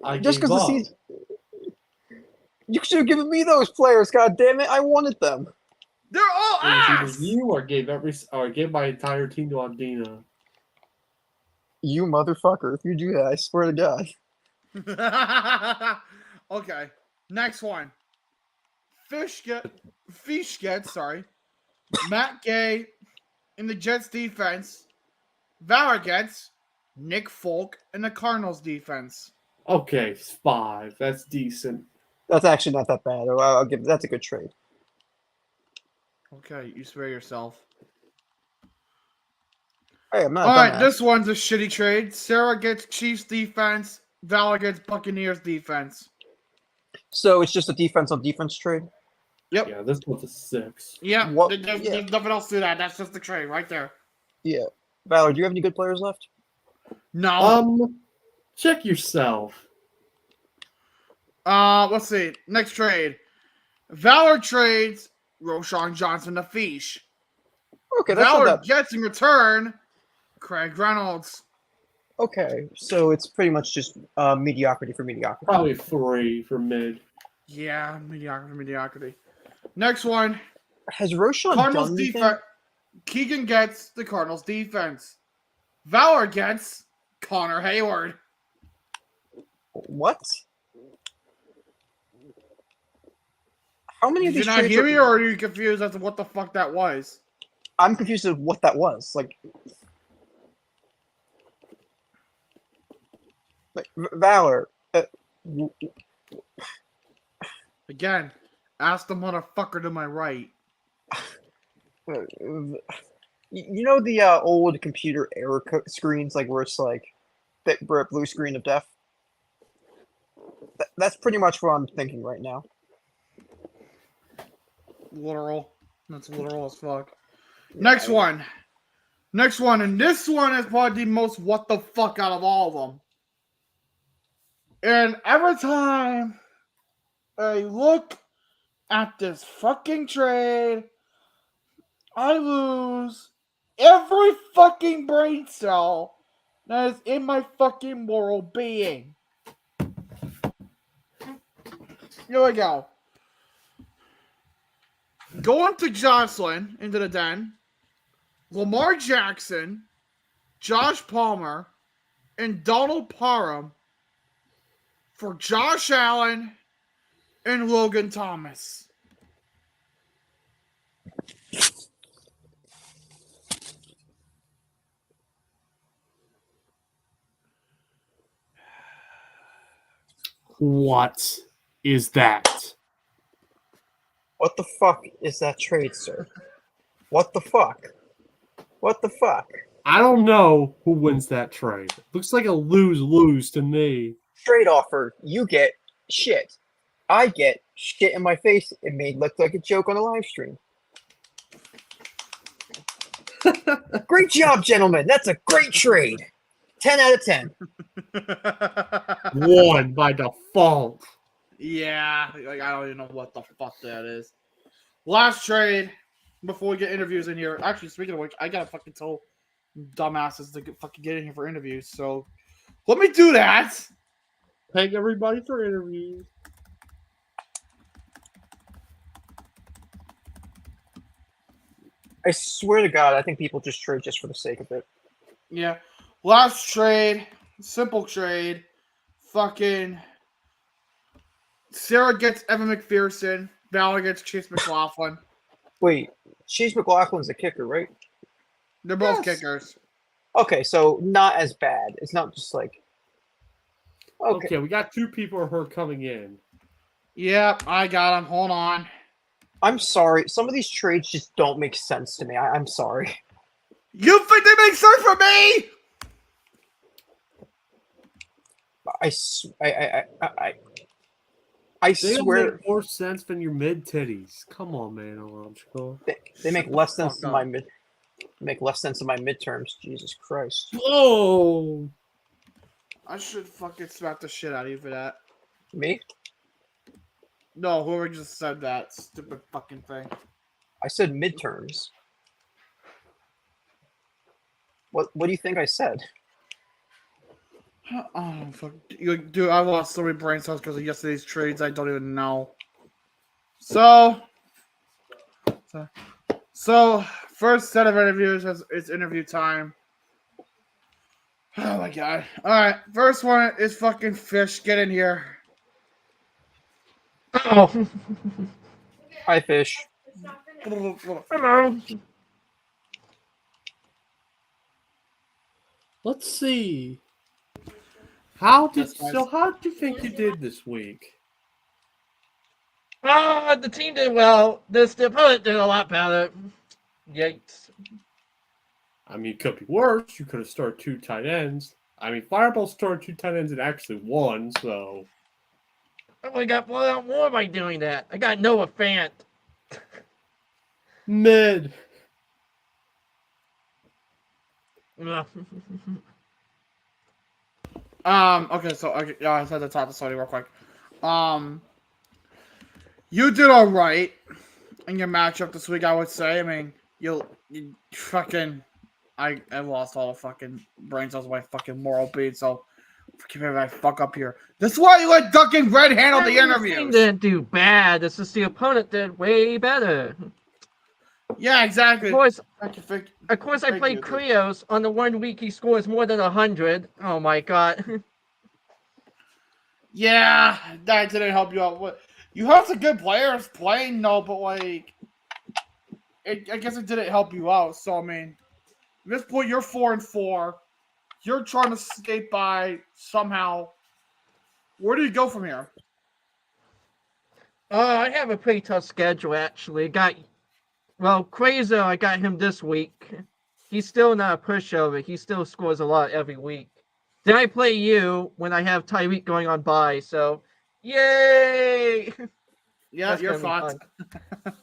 I Just gave because the up. season, you should have given me those players. God damn it, I wanted them. They're all It was ass! either you or gave my entire team to Andina. You motherfucker! If you do that, I swear to God. Okay, next one. Fish gets Matt Gay in the Jets defense. Valor gets Nick Folk in the Cardinals defense. Okay, 5. That's decent. That's actually not that bad. I'll give that's a good trade. Okay, you swear yourself. Hey, I'm not. All right, dumbass. this one's a shitty trade. Sarah gets Chiefs defense. Valor gets Buccaneers defense. So it's just a defense on defense trade. Yep. Yeah, this one's a 6. Yeah. What- There's yeah. nothing else to that. That's just the trade right there. Yeah, Valor, do you have any good players left? No. Check yourself. Let's see. Next trade. Valor trades Roshan Johnson to Fish. Okay, that's Valor not that. gets in return Craig Reynolds. Okay, so it's pretty much just mediocrity for mediocrity. Probably 3 for mid. Yeah, mediocrity. Next one. Has Roshan Cardinals done anything? defense. Keegan gets the Cardinals defense. Valor gets Connor Hayward. What? How many Did of you these not trades hear are- me, or are you confused as to what the fuck that was? I'm confused as what that was. Like Valor. Again, ask the motherfucker to my right. You know the old computer error screens, like where it's like that blue screen of death. That's pretty much what I'm thinking right now. Literal. That's literal as fuck. Next one, and this one is probably the most what the fuck out of all of them. And every time I look at this fucking trade, I lose every fucking brain cell that is in my fucking moral being. Here we go. Going to Jocelyn into the den. Lamar Jackson, Josh Palmer, and Donald Parham for Josh Allen and Logan Thomas. What is that? What the fuck is that trade, sir? What the fuck? What the fuck? I don't know who wins that trade. Looks like a lose-lose to me. Trade offer. You get shit. I get shit in my face. It may look like a joke on a live stream. Great job, gentlemen. That's a great trade. 10 out of 10. One by default. Yeah, like I don't even know what the fuck that is. Last trade before we get interviews in here. Actually, speaking of which, I gotta fucking tell dumbasses to fucking get in here for interviews. So let me do that. Thank everybody for interviews. I swear to God, I think people just trade just for the sake of it. Yeah. Last trade, simple trade. Fucking Sarah gets Evan McPherson. Valor gets Chase McLaughlin. Wait, Chase McLaughlin's a kicker, right? They're both Yes. kickers. Okay, so not as bad. It's not just like. Okay, we got 2 people who are coming in. Yep, I got him. Hold on. I'm sorry. Some of these trades just don't make sense to me. I'm sorry. You think they make sense for me? I They don't swear make more sense than your mid titties. Come on, man, illogical. they make less sense Fuck than up. my midterms. Jesus Christ. Oh, I should fucking smack the shit out of you for that. Me? No, whoever just said that stupid fucking thing. I said midterms. What do you think I said? Oh fuck, dude! I lost so many brain cells because of yesterday's trades. I don't even know. So first set of interviews it's interview time. Oh my god! All right, first one is fucking Fish. Get in here. Oh. Hi, Fish. Hello. let's see. How did That's nice. how did you think you did this week? The team did well. The opponent did a lot better. Yikes. I mean, it could be worse. You could have started 2 tight ends. I mean, Fireball started 2 tight ends and actually won, so. I only got blown out more by doing that. I got Noah Fant. Mid. Ugh. Okay, so I said the top of Sony real quick. You did all right in your matchup this week. I would say. I mean, you fucking. I lost all the fucking brain cells of my fucking moral being. So forgive me if I fuck up here. This is why you let Duncan Red handle the The team interviews. didn't do bad. It's just the opponent did way better. Yeah, exactly. Of course, Thank you. I Thank played you. Krios. On the 1 week, he scores more than 100. Oh my god. Yeah, that didn't help you out. What? You have some good players playing, no, but like, I guess it didn't help you out. So I mean, at this point, you're 4-4. You're trying to skate by somehow. Where do you go from here? I have a pretty tough schedule, actually. Quasar, I got him this week. He's still not a pushover. He still scores a lot every week. Then I play you when I have Tyreek going on bye, so yay! Yeah, That's you're gonna be fucked.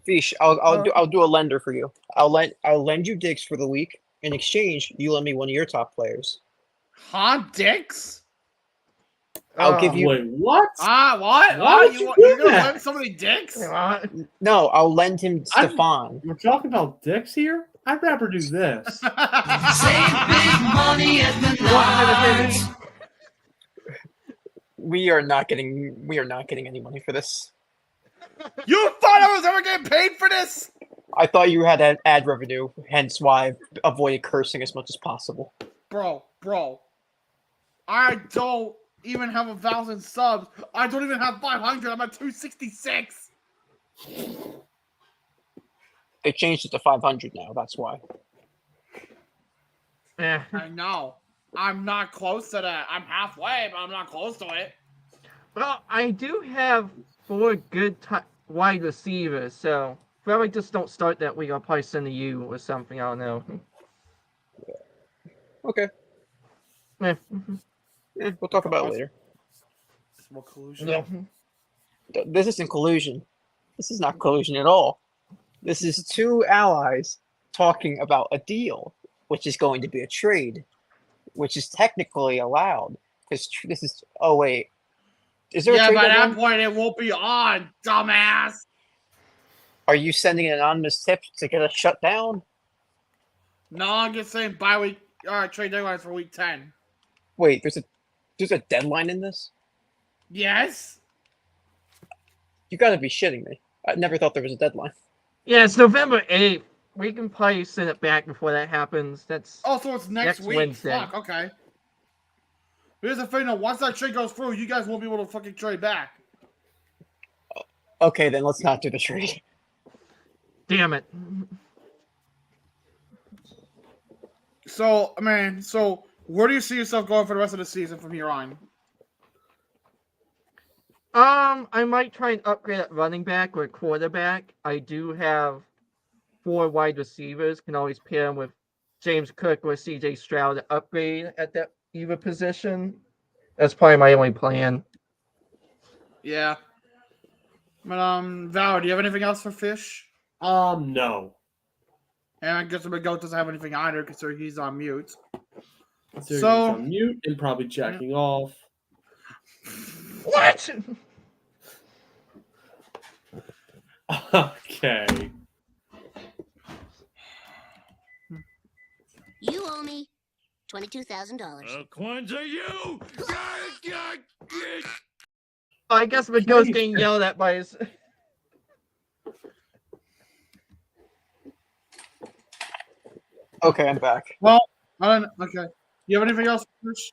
Fish, I'll do a lender for you. I'll lend you Diggs for the week. In exchange, you lend me one of your top players. Huh, dicks? I'll give you. Wait, what? What? Why would you do You're gonna that? lend somebody dicks? No, I'll lend him Stefan. We're talking about dicks here? I'd rather do this. Save big money at Menards. We are not getting any money for this. You thought I was ever getting paid for this? I thought you had ad revenue, hence why I avoided cursing as much as possible. Bro. I don't even have 1,000 subs. I don't even have 500. I'm at 266. They changed it to 500 now. That's why. Eh. I know. I'm not close to that. I'm halfway, but I'm not close to it. Well, I do have 4 good wide receivers, so if I just don't start that week, I'll probably send to you or something. I don't know. Okay. Eh, We'll talk about it later. More collusion. yeah. This isn't collusion. This is not collusion at all. This is two allies talking about a deal, which is going to be a trade, which is technically allowed. Because this is. Oh wait, is there a Yeah, trade by that deadline? point, it won't be on, dumbass. Are you sending an anonymous tip to get us shut down? No, I'm just saying bi-week. All right, trade deadlines for week 10. Wait, there's a deadline in this? Yes. You got to be shitting me! I never thought there was a deadline. Yeah, it's November 8th. We can probably send it back before that happens. That's Oh, so it's next week. Wednesday. Fuck. Okay. Here's the thing, though. Once that trade goes through, you guys won't be able to fucking trade back. Okay, then let's not do the trade. Damn it. So, where do you see yourself going for the rest of the season from here on? I might try and upgrade at running back or quarterback. I do have 4 wide receivers. Can always pair them with James Cook or CJ Stroud to upgrade at that either position. That's probably my only plan. Yeah. But, Val, do you have anything else for Fish? No. And I guess McGoat doesn't have anything either because he's on mute. So he's So- on mute and probably jacking off. What? Okay. You owe me $22,000. Kwanzaa, you! I guess McGo's getting yelled at by his. Okay, I'm back. Well, okay. You have anything else, Fish?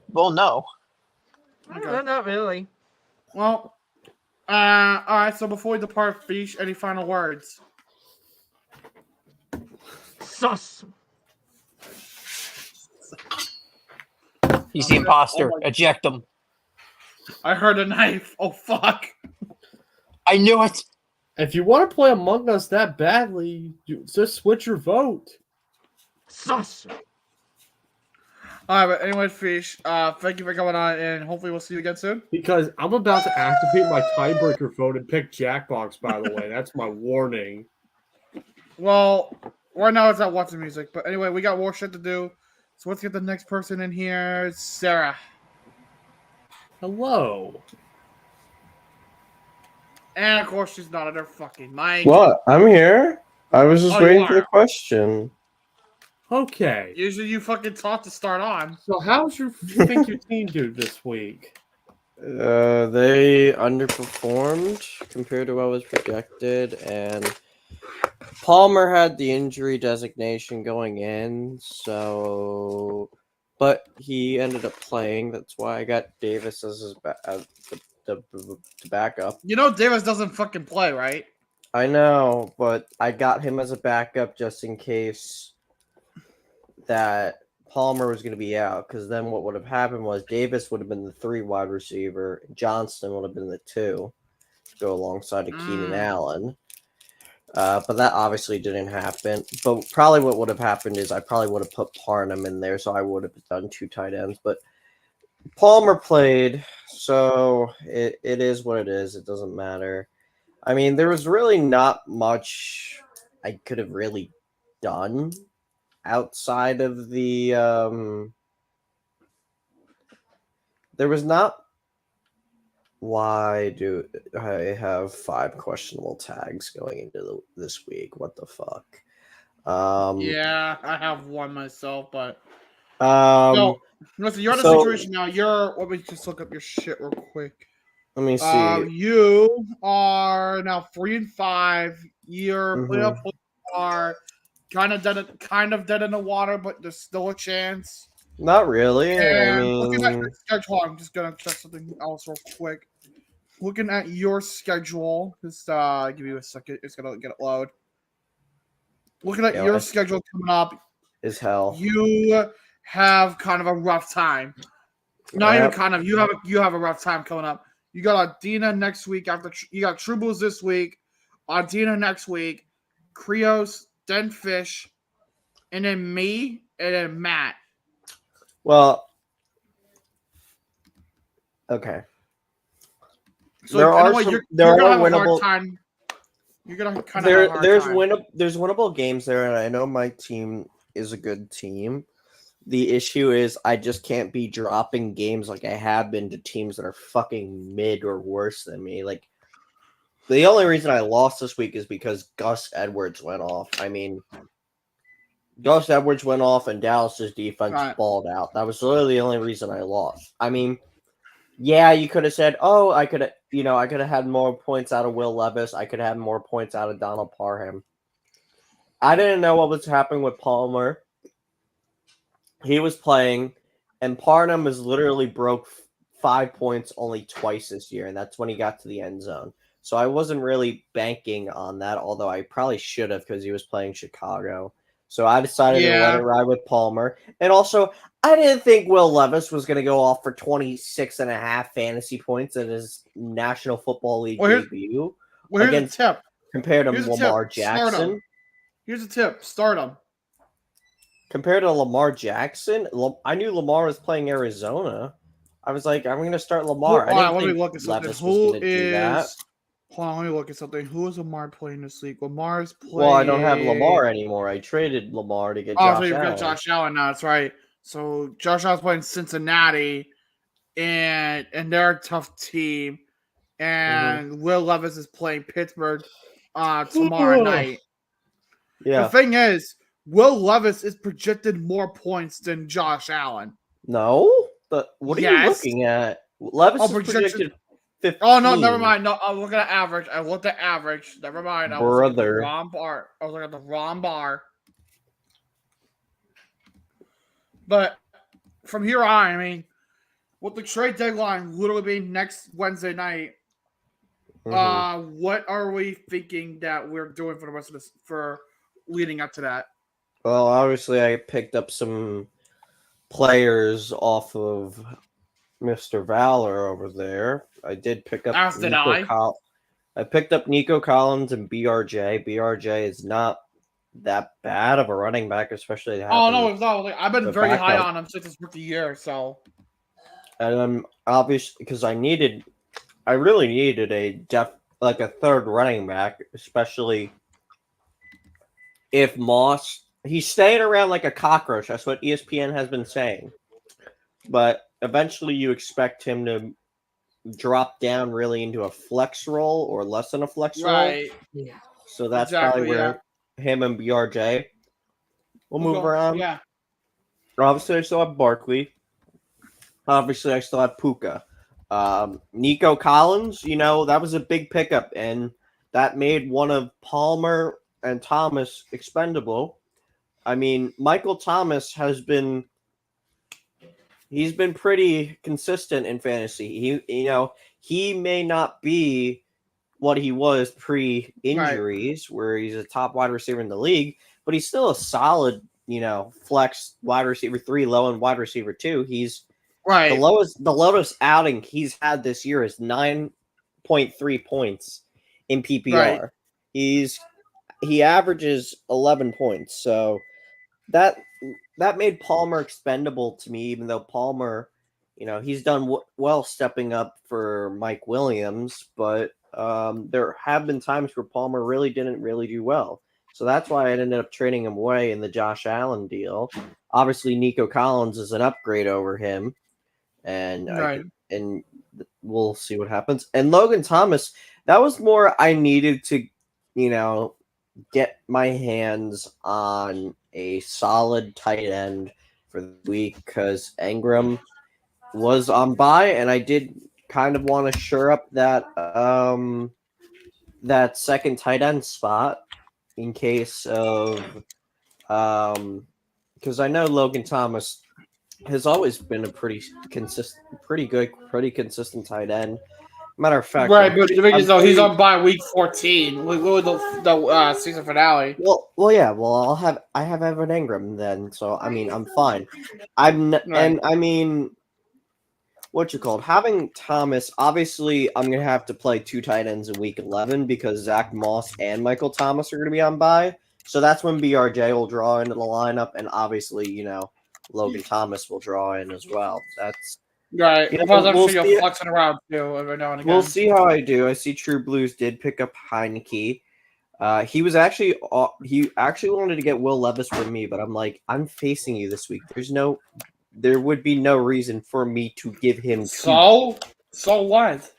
Well, no. No, not really. Well, all right. So before we depart, Fish, any final words? Sus. He's the imposter. Oh my- Eject him. I heard a knife. Oh fuck! I knew it. If you want to play Among Us that badly, you just switch your vote. Sus. All right, but anyway, Fish, thank you for coming on, and hopefully we'll see you again soon. Because I'm about to activate my tiebreaker vote and pick Jackbox, by the way. That's my warning. Well, right now it's at Watching Music, but anyway, we got more shit to do. So let's get the next person in here, Sarah. Hello. And of course, she's not at her fucking mic. What? I'm here. I was just Oh, you waiting for the are. question. Okay. Usually you fucking talk to start on. So how's you think your team do this week? They underperformed compared to what was projected, and Palmer had the injury designation going in, so but he ended up playing. That's why I got Davis as his the backup. You know Davis doesn't fucking play, right? I know, but I got him as a backup just in case that Palmer was going to be out, because then what would have happened was Davis would have been the 3 wide receiver, Johnston would have been the 2 to go alongside of Keenan Allen. But that obviously didn't happen. But probably what would have happened is I probably would have put Parnham in there, so I would have done 2 tight ends. But Palmer played, so it is what it is. It doesn't matter. I mean, there was really not much I could have really done outside of the there was not. Why do I have 5 questionable tags going into this week? What the fuck? Yeah, I have one myself, but No, listen, you're in a so- situation now. Let me just look up your shit real quick. let me see. You are now 3-5. Your playoff hopes are kind of dead in the water, but there's still a chance. Not really. And I looking at mean, your schedule, I'm just gonna check something else real quick. Looking at your schedule, just give you a second. It's gonna get it load. Looking at Yeah, your I- schedule coming up, is hell. you have kind of a rough time. Not even kind of. You have a rough time coming up. You got Adina next week. After you got True Blues this week, Adina next week, Krios, then Fish, and then me, and then Matt. Well, okay. So there are winnable. You're gonna kind of have a hard time. There's winnable games there, and I know my team is a good team. The issue is I just can't be dropping games like I have been to teams that are fucking mid or worse than me. Like, the only reason I lost this week is because Gus Edwards went off. I mean, Gus Edwards went off and Dallas's defense balled out. That was literally the only reason I lost. I mean, yeah, you could have said, oh, I could have had more points out of Will Levis. I could have had more points out of Donald Parham. I didn't know what was happening with Palmer. He was playing, and Parham has literally broke 5 points only twice this year, and that's when he got to the end zone. So I wasn't really banking on that, although I probably should have because he was playing Chicago. So I decided to let it ride with Palmer. And also, I didn't think Will Levis was going to go off for 26.5 fantasy points in his National Football League debut. Here's a tip. Compared to Lamar Jackson. Here's a tip. Start him. Compared to Lamar Jackson, I knew Lamar was playing Arizona. I was like, I'm going to start Lamar. Let me look at something. Hold on, let me look at something. Who is Lamar playing this week? Lamar's playing. Well, I don't have Lamar anymore. I traded Lamar to get Josh Allen. So you got Josh Allen now. That's right. So Josh Allen's playing Cincinnati, and they're a tough team. And Will Levis is playing Pittsburgh tomorrow night. Yeah. The thing is, Will Levis is projected more points than Josh Allen. No? But what are you looking at? Levis is projected 15. Oh, no, never mind. No, I'm looking at average. I looked at average. Never mind. I was looking at the wrong bar. I was looking at the wrong bar. But from here on, I mean, with the trade deadline literally being next Wednesday night, what are we thinking that we're doing for the rest of this, for leading up to that? Well, obviously, I picked up some players off of Mr. Valor over there. I did pick up. I picked up Nico Collins and BRJ. BRJ is not that bad of a running back, especially. Oh no, it's not. I've been very high on him since his rookie year. So, and I'm obviously because I really needed a third running back, especially if Moss. He's staying around like a cockroach. That's what ESPN has been saying. But eventually you expect him to drop down really into a flex role or less than a flex role. Yeah. So that's probably where him and BRJ will move around. Yeah. Obviously, I still have Barkley. Obviously, I still have Puka. Nico Collins, that was a big pickup, and that made one of Palmer and Thomas expendable. I mean, Michael Thomas he's been pretty consistent in fantasy. He may not be what he was pre-injuries, where he's a top wide receiver in the league, but he's still a solid, flex wide receiver 3, low end wide receiver 2. He's the lowest outing he's had this year is 9.3 points in PPR. Right. He averages 11 points, so that made Palmer expendable to me, even though Palmer, he's done well stepping up for Mike Williams, but there have been times where Palmer really didn't do well. So that's why I ended up trading him away in the Josh Allen deal. Obviously, Nico Collins is an upgrade over him, and and we'll see what happens. And Logan Thomas, that was more I needed to, get my hands on a solid tight end for the week because Engram was on bye, and I did kind of want to shore up that that second tight end spot in case of because I know Logan Thomas has always been a pretty consistent tight end, Matter of fact, Right, but the thing is, though, he's pretty- on by week 14. We go with the season finale. Well, yeah. Well, I have Evan Ingram then, so I mean, I'm fine. Right. And I mean, what you called having Thomas. Obviously, I'm gonna have to play 2 tight ends in week 11 because Zach Moss and Michael Thomas are gonna be on bye. So that's when BRJ will draw into the lineup, and obviously, Logan Thomas will draw in as well. That's Right. You know, Plus, I'm we'll sure see you're it. flexing around too every now and again. We'll see how I do. I see True Blues did pick up Heineke. He actually wanted to get Will Levis from me, but I'm like, I'm facing you this week. There would be no reason for me to give him So what?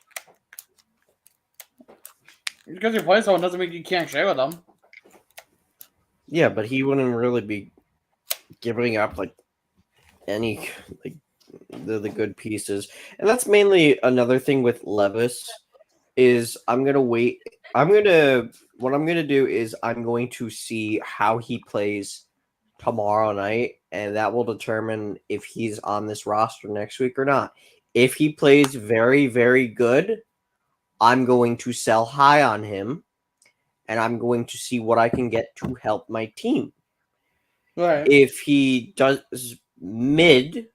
Because you play someone doesn't mean you can't share with them. Yeah, but he wouldn't really be giving up any the good pieces. And that's mainly another thing with Levis is what I'm gonna do is I'm going to see how he plays tomorrow night, and that will determine if he's on this roster next week or not. If he plays very, very good, I'm going to sell high on him, and I'm going to see what I can get to help my team. Right. If he does mid,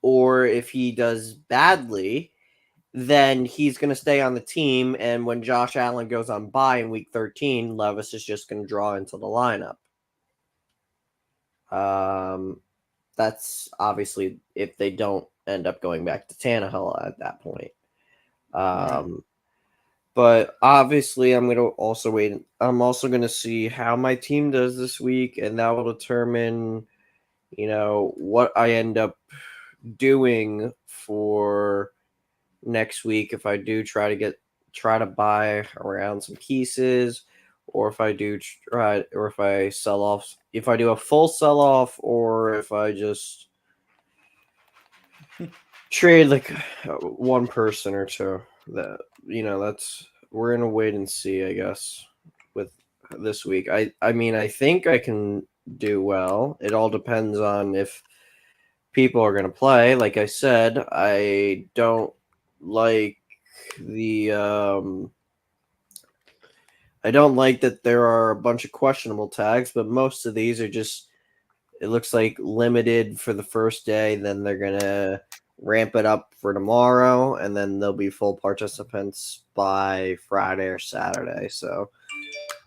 or if he does badly, then he's going to stay on the team. And when Josh Allen goes on bye in week 13, Levis is just going to draw into the lineup. That's obviously if they don't end up going back to Tannehill at that point. But obviously, I'm going to also wait. I'm also going to see how my team does this week, and that will determine, what I end up doing for next week. If I do try to buy around some pieces, or if I do try, or if I sell off, if I do a full sell off, or if I just trade one person or two. That's we're gonna wait and see, I guess, with this week. I mean, I think I can do well. It all depends on if people are gonna play. Like I said, I don't like I don't like that there are a bunch of questionable tags, but most of these are just, it looks like limited for the first day, then they're going to ramp it up for tomorrow, and then there'll be full participants by Friday or Saturday. So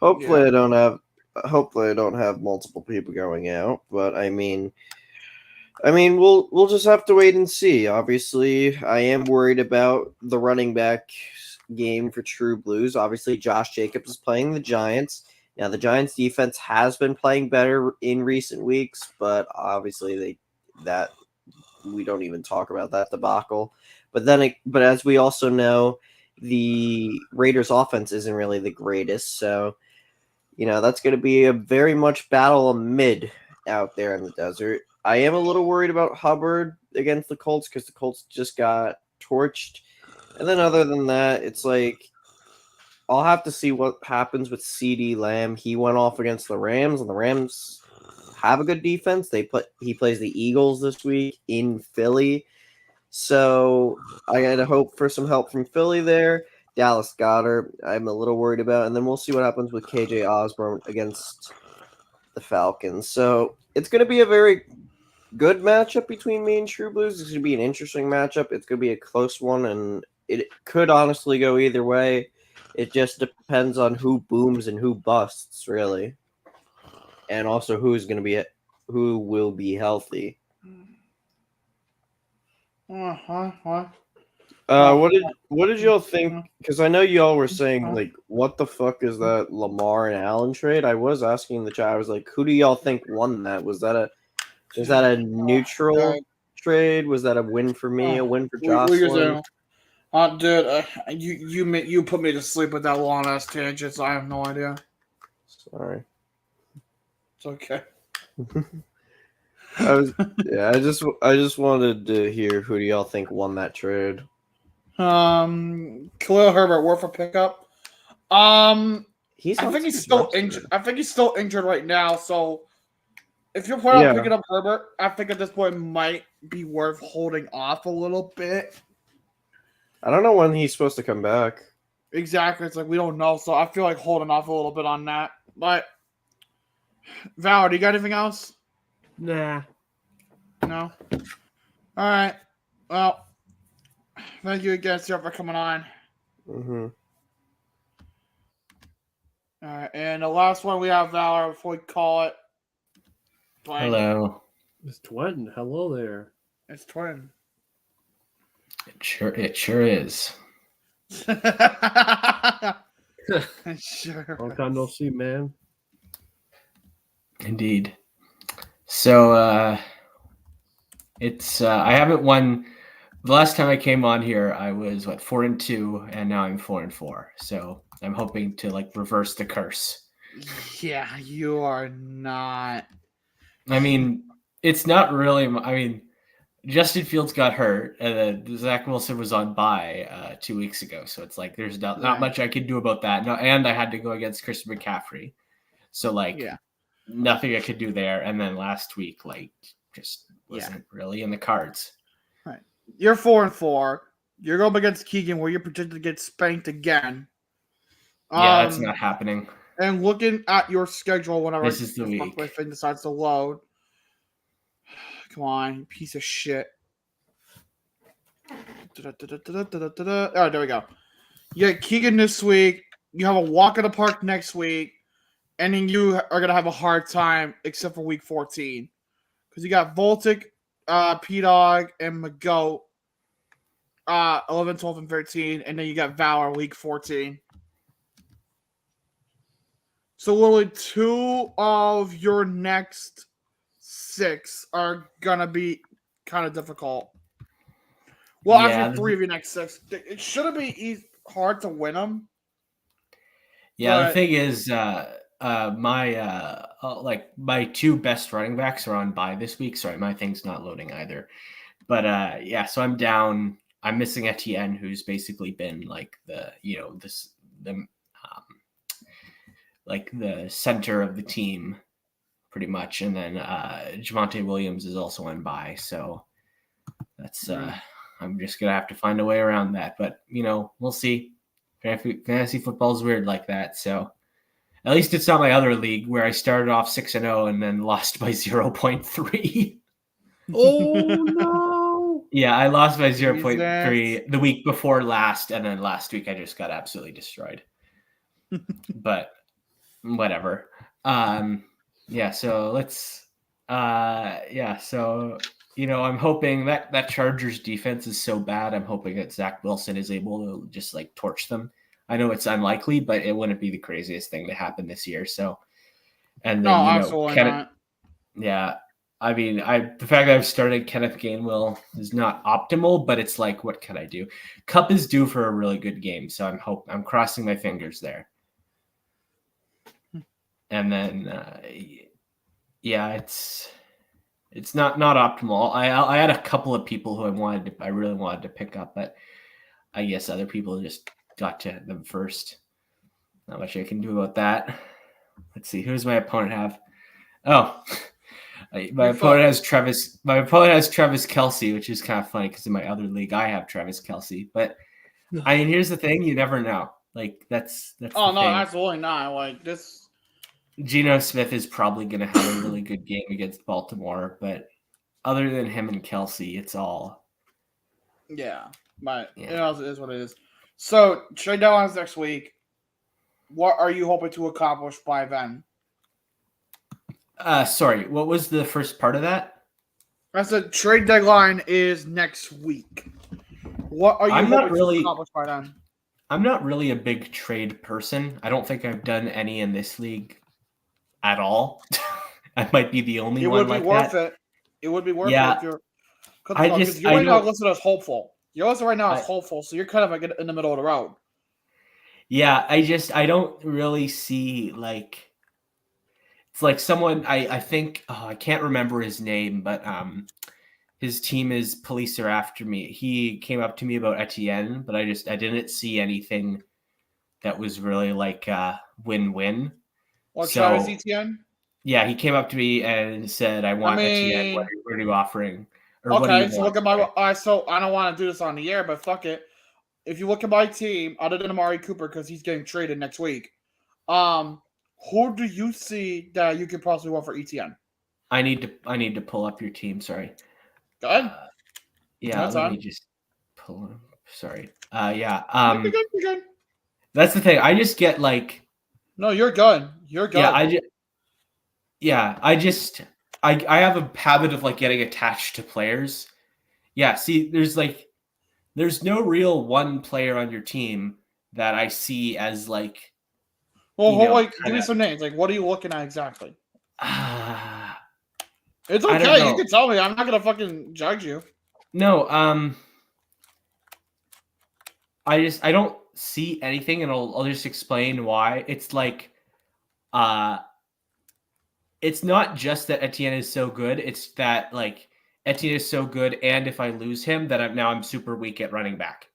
hopefully I don't have multiple people going out, but I mean we'll just have to wait and see. Obviously, I am worried about the running back game for True Blues. Obviously, Josh Jacobs is playing the Giants. Now, the Giants defense has been playing better in recent weeks, but obviously we don't even talk about that debacle. But as we also know, the Raiders offense isn't really the greatest. So, that's going to be a very much battle of mid out there in the desert. I am a little worried about Hubbard against the Colts because the Colts just got torched. And then other than that, it's I'll have to see what happens with CeeDee Lamb. He went off against the Rams, and the Rams have a good defense. He plays the Eagles this week in Philly. So I got to hope for some help from Philly there. Dallas Goedert, I'm a little worried about. And then we'll see what happens with KJ Osborne against the Falcons. So it's going to be a very good matchup between me and True Blues. It's going to be an interesting matchup. It's going to be a close one, and it could honestly go either way. It just depends on who booms and who busts, really, and also who will be healthy. What did y'all think? Because I know y'all were saying what the fuck is that Lamar and Allen trade? I was asking in the chat. I was like, who do y'all think won that? Was that a neutral trade? Was that a win for me? A win for Jocelyn? Dude, you put me to sleep with that long ass tangent. So I have no idea. Sorry. It's okay. I just wanted to hear who do y'all think won that trade. Khalil Herbert worth a pickup. I think he's still injured. I think he's still injured right now. So if you're planning on picking up Herbert, I think at this point it might be worth holding off a little bit. I don't know when he's supposed to come back. Exactly. It's like we don't know, so I feel like holding off a little bit on that. But Val, do you got anything else? Nah. No. All right. Well, thank you again, sir, for coming on. Mm-hmm. All right, and the last one we have, Valor, before we call it. Twin. Hello. It's Twin. Hello there. It's Twin. It sure is. Sure. Long time no see, man. Indeed. So it's I haven't won. The last time I came on here, I was 4-2, and now I'm 4-4. So I'm hoping to like reverse the curse. Yeah, you are not. I mean, it's not really. I mean, Justin Fields got hurt, and then Zach Wilson was on bye 2 weeks ago. So it's like there's not much I can do about that. No, and I had to go against Christian McCaffrey. So like, nothing I could do there. And then last week, like, just wasn't really in the cards. Right. You're 4-4. You're going up against Keegan, where you're projected to get spanked again. Yeah, that's not happening. And looking at your schedule, whenever this is the week, my thing decides to load. Come on, you piece of shit. Oh, there we go. You get Keegan this week. You have a walk in the park next week. And then you are going to have a hard time, except for week 14. Because you got Voltic, P-Dog, and McGoat 11, 12, and 13. And then you got Valor week 14. So literally 2 of your next 6 are going to be kind of difficult. Well, actually 3 of your next 6. It shouldn't be hard to win them. Yeah, the thing is, my 2 best running backs are on bye this week. Sorry, my thing's not loading either. But so I'm down. I'm missing Etienne, who's basically been like the center of the team, pretty much. And then Javonte Williams is also on bye, so that's I'm just gonna have to find a way around that. But we'll see. Fantasy football is weird like that, so. At least it's not my other league where I started off 6-0 and then lost by 0.3. Oh no! Yeah, I lost by 0.3 the week before last, and then last week I just got absolutely destroyed. But whatever. So let's. So I'm hoping that Chargers defense is so bad. I'm hoping that Zach Wilson is able to just like torch them. I know it's unlikely, but it wouldn't be the craziest thing to happen this year. So, and then absolutely not. Yeah, I mean, the fact that I've started Kenneth Gainwell is not optimal, but it's like, what can I do? Cup is due for a really good game, so I'm crossing my fingers there. And then, it's not optimal. I had a couple of people who I really wanted to pick up, but I guess other people just got to them first. Not much I can do about that. Let's see. Who does my opponent have? Oh, my opponent has Travis Kelce, which is kind of funny because in my other league I have Travis Kelce. But I mean, here's the thing: you never know. Like that's. Oh no, absolutely not. Like this. Geno Smith is probably going to have a really good game against Baltimore, but other than him and Kelce, it's all. Yeah, but it is what it is. So, trade deadlines next week. What are you hoping to accomplish by then? Sorry, what was the first part of that? I said trade deadline is next week. What are you hoping to accomplish by then? I'm not really a big trade person. I don't think I've done any in this league at all. I might be the only one like that. It would be worth it. It would be worth it if you're. Because you're right now listed as hopeful. You're also right now as hopeful, so you're kind of like in the middle of the road. Yeah, I don't really see like it's like someone I think I can't remember his name, but his team is police are after me. He came up to me about Etienne, but I didn't see anything that was really like win-win. Well, Travis Etienne? Yeah, he came up to me and said, "I want Etienne. What are you offering?" Okay, so look at my. So I don't want to do this on the air, but fuck it. if you look at my team, other than Amari Cooper, because he's getting traded next week, who do you see that you could possibly want for ETN? I need to pull up your team. Sorry. Go ahead. Yeah, That's let on. me just pull them. Sorry. Yeah. You're good. That's the thing. I just get like. No, you're good. You're good. I have a habit of like getting attached to players. Yeah. See, there's no real one player on your team that I see as like. Well, give me some names. Like, what are you looking at exactly? It's okay. You can tell me. I'm not gonna fucking judge you. No. I don't see anything, and I'll just explain why. It's like, it's not just that Etienne is so good. It's that like Etienne is so good, and if I lose him, that I'm super weak at running back,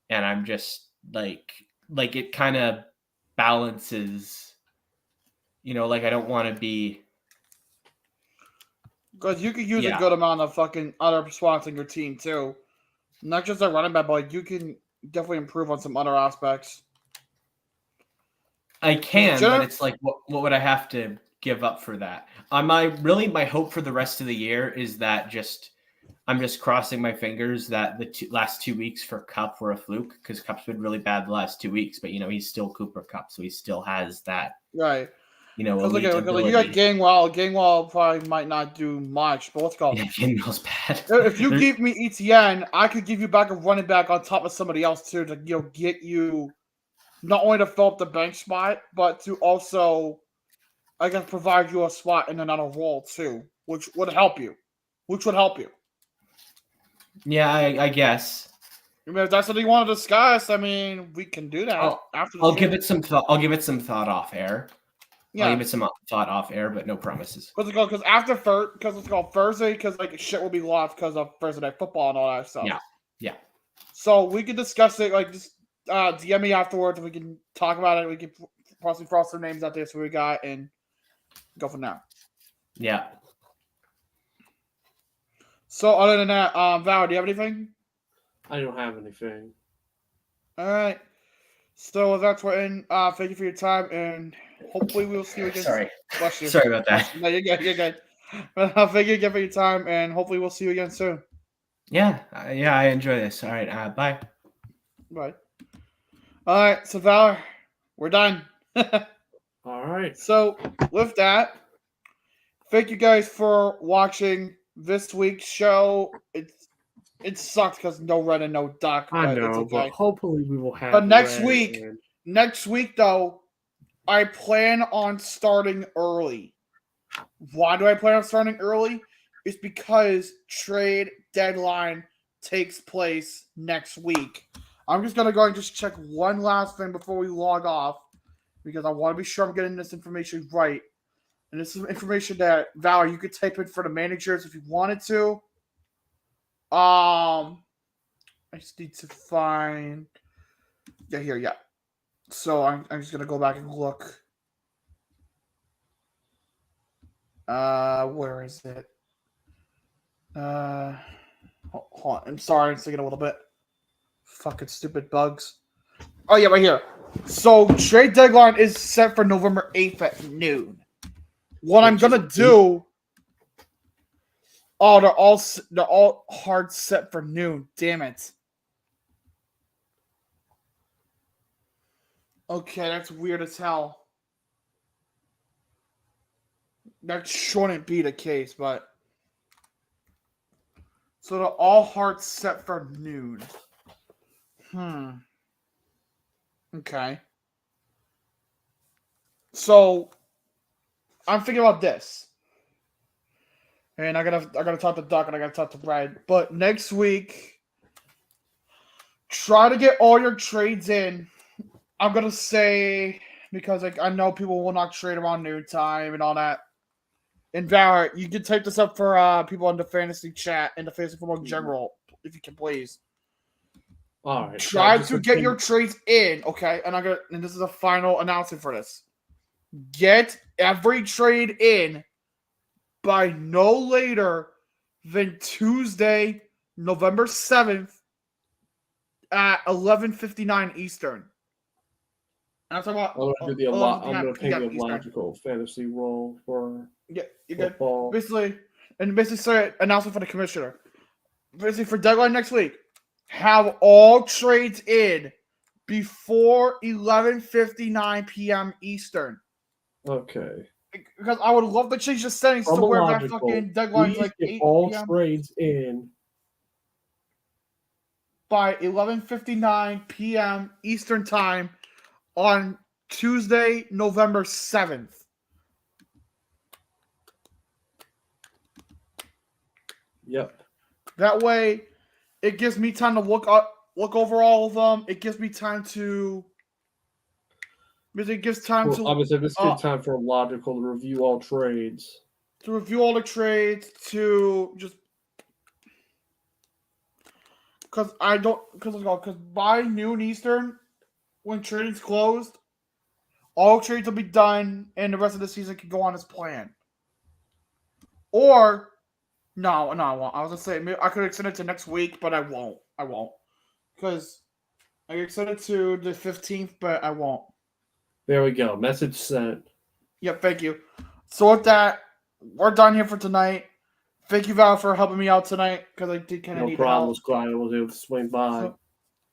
and I'm just like it kind of balances. Like I don't want to be. Because you could use a good amount of fucking other spots in your team too, not just a running back, but you can definitely improve on some other aspects. I can, but it's like, what would I have to give up for that? My hope for the rest of the year is that I'm just crossing my fingers that the last 2 weeks for Cup were a fluke, because Cup's been really bad the last 2 weeks, but he's still Cooper Cup, so he still has that. Right. Because like you got Gainwell. Gainwell probably might not do much, but let's go. Yeah, Gainwell's bad. If you give me ETN, I could give you back a running back on top of somebody else too to get you not only to fill up the bench spot, but to also, I guess, provide you a spot in another role too, which would help you. Yeah, I guess. I mean, if that's what you want to discuss, I mean, we can do that after the I'll show. give it some thought. I'll give it some thought off air. Yeah. I'll give it some thought off air, but no promises. Because after it's called Thursday, because like shit will be lost because of Thursday Night Football and all that stuff. Yeah. So we can discuss it. Like, just DM me afterwards, and we can talk about it. We can possibly cross some names out there, so we got and go from there. Yeah. So other than that, Val, do you have anything? I don't have anything. All right. So that's what in. Thank you for your time, and hopefully we'll see you again. Sorry. Bless you. Sorry about that. No, you're good. You're good. But thank you again for your time, and hopefully we'll see you again soon. Yeah. I enjoy this. All right. Bye. Bye. All right. So Val, we're done. All right. So with that, thank you guys for watching this week's show. It sucks because no Red and no Duck. I know, it's okay. but hopefully we will have. But next week though, I plan on starting early. Why do I plan on starting early? It's because trade deadline takes place next week. I'm just gonna go and just check one last thing before we log off, because I want to be sure I'm getting this information right. And this is information that, Val, you could type in for the managers if you wanted to. I just need to find. Yeah, here, yeah. So I'm just gonna go back and look. Where is it? Hold on. I'm sorry, it's taking a little bit. Fucking stupid bugs. Oh yeah, right here. So trade deadline is set for November 8th at noon. What I'm gonna do? Oh, they're all hard set for noon. Damn it. Okay, that's weird as hell. That shouldn't be the case, but so they're all hard set for noon. Okay. So I'm thinking about this. And I gotta talk to Duck and I gotta talk to Brad. But next week, try to get all your trades in. I'm gonna say, because I know people will not trade around noon time and all that. And Val, you can type this up for people in the fantasy chat and the fantasy football in general, if you can please. All right. Try to get your trades in, okay? And this is a final announcement for this. Get every trade in by no later than Tuesday, November 7th at 11:59 Eastern. And I'm talking about. I'm gonna do the 11:59 I'm gonna take PM the Eastern. logical fantasy role for Yeah, you good. football. Basically, say announcement for the commissioner. Basically, for deadline next week, have all trades in before 11:59 p.m. Eastern. Okay. Because I would love to change the settings to where that fucking deadline's please like get 8 all p.m. trades in by 11:59 p.m. Eastern time on Tuesday, November 7th. Yep. That way, it gives me time to look over all of them. It gives me time to. Because it gives time to. Obviously, this gives time for logical to review all trades. To review all the trades, to just. Because by noon Eastern, when trading's closed, all trades will be done, and the rest of the season can go on as planned. Or, no, I won't. I was gonna say I could extend it to next week, but I won't. Because I extend it to the 15th, but I won't. There we go. Message sent. Yep, thank you. So with that, we're done here for tonight. Thank you, Val, for helping me out tonight because I did kind of need help. No problem. Was glad I was able to swing by.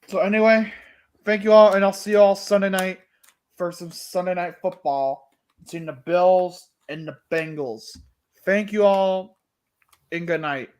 So anyway, thank you all, and I'll see you all Sunday night for some Sunday night football between the Bills and the Bengals. Thank you all, and good night.